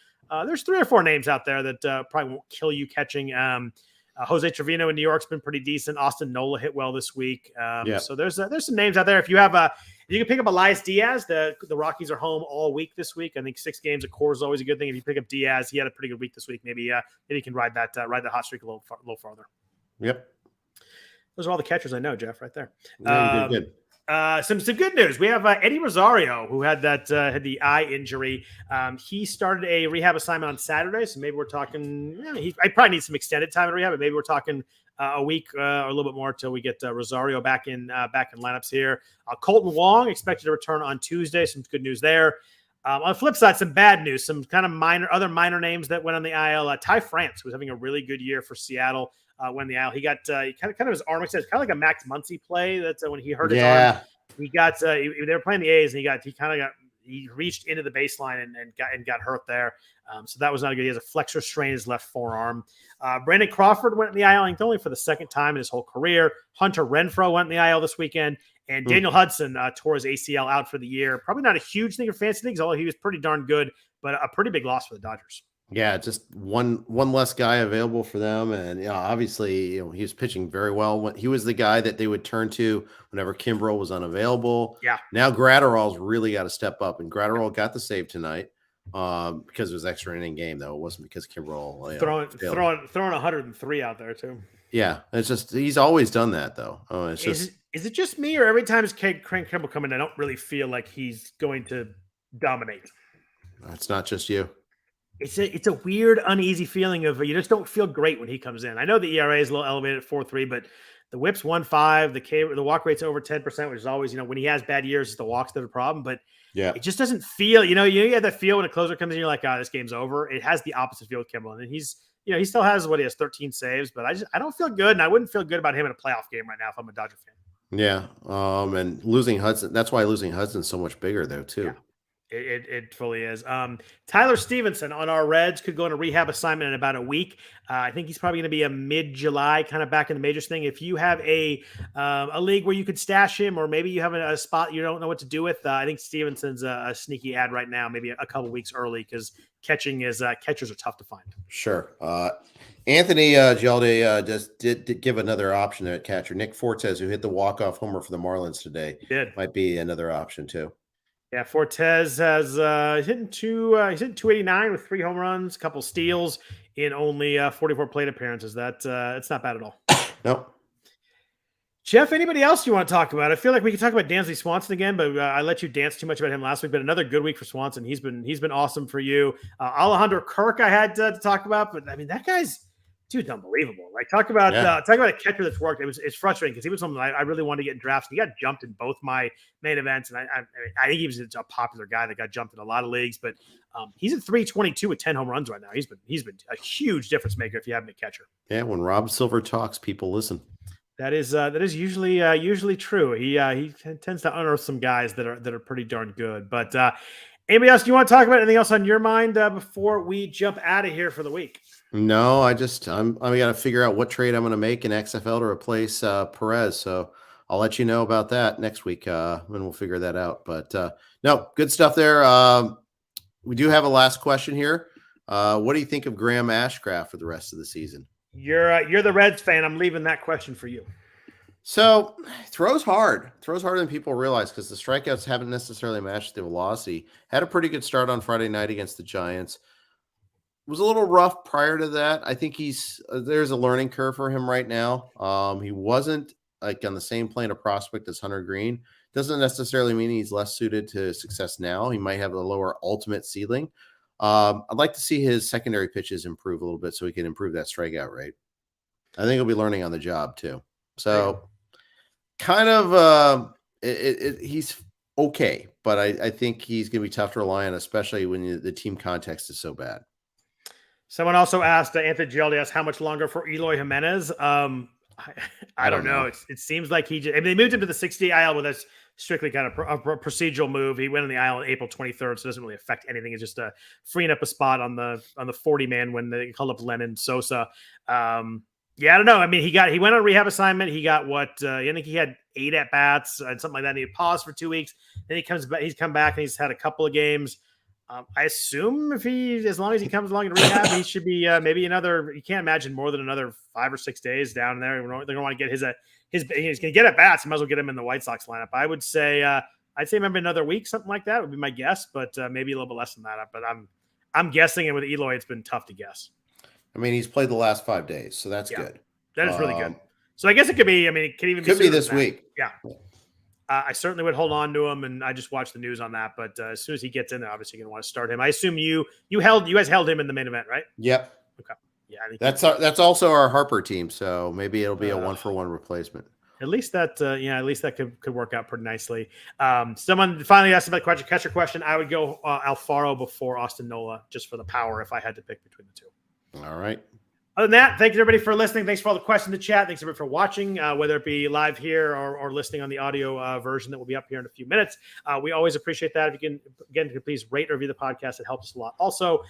there's 3 or 4 names out there that probably won't kill you catching. Jose Trevino in New York's been pretty decent. Austin Nola hit well this week. So there's some names out there. If you have you can pick up Elias Diaz. The Rockies are home all week this week. I think 6 games at Coors is always a good thing. If you pick up Diaz, he had a pretty good week this week. Maybe you can ride that hot streak a little farther. Yep. Those are all the catchers I know, Jeff, right there. Yeah, you did good. Some good news. We have Eddie Rosario, who had the eye injury. He started a rehab assignment on Saturday, so maybe we're talking. I probably need some extended time in rehab, but maybe we're talking a week or a little bit more until we get Rosario back in lineups here. Colton Wong expected to return on Tuesday. Some good news there. On the flip side, some bad news. Some kind of other minor names that went on the IL. Ty France was having a really good year for Seattle. When the IL, he got kind of his arm extended, kind of like a Max Muncy play. That's when he hurt his arm. He got they were playing the A's, and he reached into the baseline and got hurt there. So that was not good. He has a flexor strain in his left forearm. Brandon Crawford went in the IL, I think only for the second time in his whole career. Hunter Renfroe went in the IL this weekend, and Daniel Hudson tore his ACL out for the year. Probably not a huge thing for fantasy leagues, although he was pretty darn good, but a pretty big loss for the Dodgers. Yeah, just one less guy available for them, and obviously, he was pitching very well. He was the guy that they would turn to whenever Kimbrel was unavailable. Yeah. Now Gratterall's really got to step up, and Gratterall got the save tonight. because it was extra inning game, though. It wasn't because Kimbrel throwing 103 out there too. Yeah, it's just he's always done that though. Is it just me, or every time Craig Kimbrel come in, I don't really feel like he's going to dominate? It's not just you. It's a weird, uneasy feeling of you just don't feel great when he comes in. I know the ERA is a little elevated at 4.3, but the WHIP's 1.5, the walk rate's over 10%, which is always, when he has bad years, it's the walks that are the problem. But yeah, it just doesn't feel, you have that feel when a closer comes in, you're like, this game's over. It has the opposite feel with Kimbrel. And he's, he still has 13 saves, but I don't feel good. And I wouldn't feel good about him in a playoff game right now if I'm a Dodger fan. Yeah. And losing Hudson, that's why losing Hudson's so much bigger though, too. Yeah. It fully is. Tyler Stevenson on our Reds could go on a rehab assignment in about a week. I think he's probably going to be a mid-July kind of back in the majors thing. If you have a league where you could stash him, or maybe you have a spot you don't know what to do with, I think Stevenson's a sneaky ad right now, maybe a couple weeks early, because catchers are tough to find. Sure. Anthony Gialdi just did give another option at catcher. Nick Fortes, who hit the walk-off homer for the Marlins today, might be another option too. Yeah, Fortes has hitting 289 with 3 home runs, a couple steals in only 44 plate appearances. It's not bad at all. Nope. Jeff, anybody else you want to talk about? I feel like we could talk about Dansby Swanson again, but I let you dance too much about him last week. But another good week for Swanson. He's been awesome for you. Alejandro Kirk I had to talk about, but I mean that guy's unbelievable. Like talk about a catcher that's worked. It's frustrating because he was someone I really wanted to get in drafts. He got jumped in both my main events, and I think he was a popular guy that got jumped in a lot of leagues. But he's at 322 with 10 home runs right now. He's been a huge difference maker if you have him at catcher. Yeah, when Rob Silver talks, people listen. That is usually true. He tends to unearth some guys that are pretty darn good. But anybody else you want to talk about? Anything else on your mind before we jump out of here for the week? No, I got to figure out what trade I'm going to make in XFL to replace Perez. So I'll let you know about that next week when we'll figure that out. But no, good stuff there. We do have a last question here. What do you think of Graham Ashcraft for the rest of the season? You're the Reds fan. I'm leaving that question for you. So throws harder than people realize because the strikeouts haven't necessarily matched the velocity. Had a pretty good start on Friday night against the Giants. Was a little rough prior to that. I think there's a learning curve for him right now. He wasn't like on the same plane of prospect as Hunter Green. Doesn't necessarily mean he's less suited to success now. He might have a lower ultimate ceiling. I'd like to see his secondary pitches improve a little bit so he can improve that strikeout rate. I think he'll be learning on the job too. So kind of he's okay, but I think he's going to be tough to rely on, especially when the team context is so bad. Someone also asked, Anthony Gialdi asked, how much longer for Eloy Jimenez? I don't know. It seems like they moved him to the 60 IL, but that's strictly kind of a procedural move. He went on the IL on April 23rd, so it doesn't really affect anything. It's just freeing up a spot on the 40-man when they called up Lennon Sosa. I don't know. I mean, he went on a rehab assignment. He got I think he had 8 at-bats and something like that. And he paused for 2 weeks. Then he's come back and he's had a couple of games. I assume as long as he comes along in rehab, he should be maybe another. You can't imagine more than another 5 or 6 days down there. They're going to want to get he's going to get at bats. You might as well get him in the White Sox lineup. I would say maybe another week, something like that would be my guess, but maybe a little bit less than that. But I'm guessing, and with Eloy, it's been tough to guess. I mean, he's played the last 5 days, so that's good. That is really good. So I guess it could be. I mean, it could even be this week. Yeah. I certainly would hold on to him, and I just watched the news on that. But as soon as he gets in there, obviously you're going to want to start him. I assume you guys held him in the main event, right? Yep. Okay. Yeah, I think that's also our Harper team, so maybe it'll be a 1-for-1 replacement. At least that could work out pretty nicely. Someone finally asked about the catcher question. I would go Alfaro before Austin Nola just for the power if I had to pick between the two. All right. Other than that, thank you everybody for listening. Thanks for all the questions in the chat. Thanks everybody for watching, whether it be live here or listening on the audio version that will be up here in a few minutes. We always appreciate that. If you can please rate or review the podcast. It helps us a lot. Also,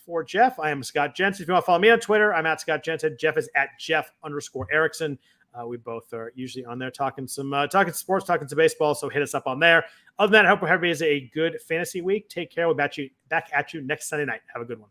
for Jeff, I am Scott Jenstad. If you want to follow me on Twitter, I'm at Scott Jenstad. Jeff is at Jeff_Erickson. We both are usually on there talking talking sports, talking some baseball. So hit us up on there. Other than that, I hope everybody has a good fantasy week. Take care. We'll be back at you next Sunday night. Have a good one.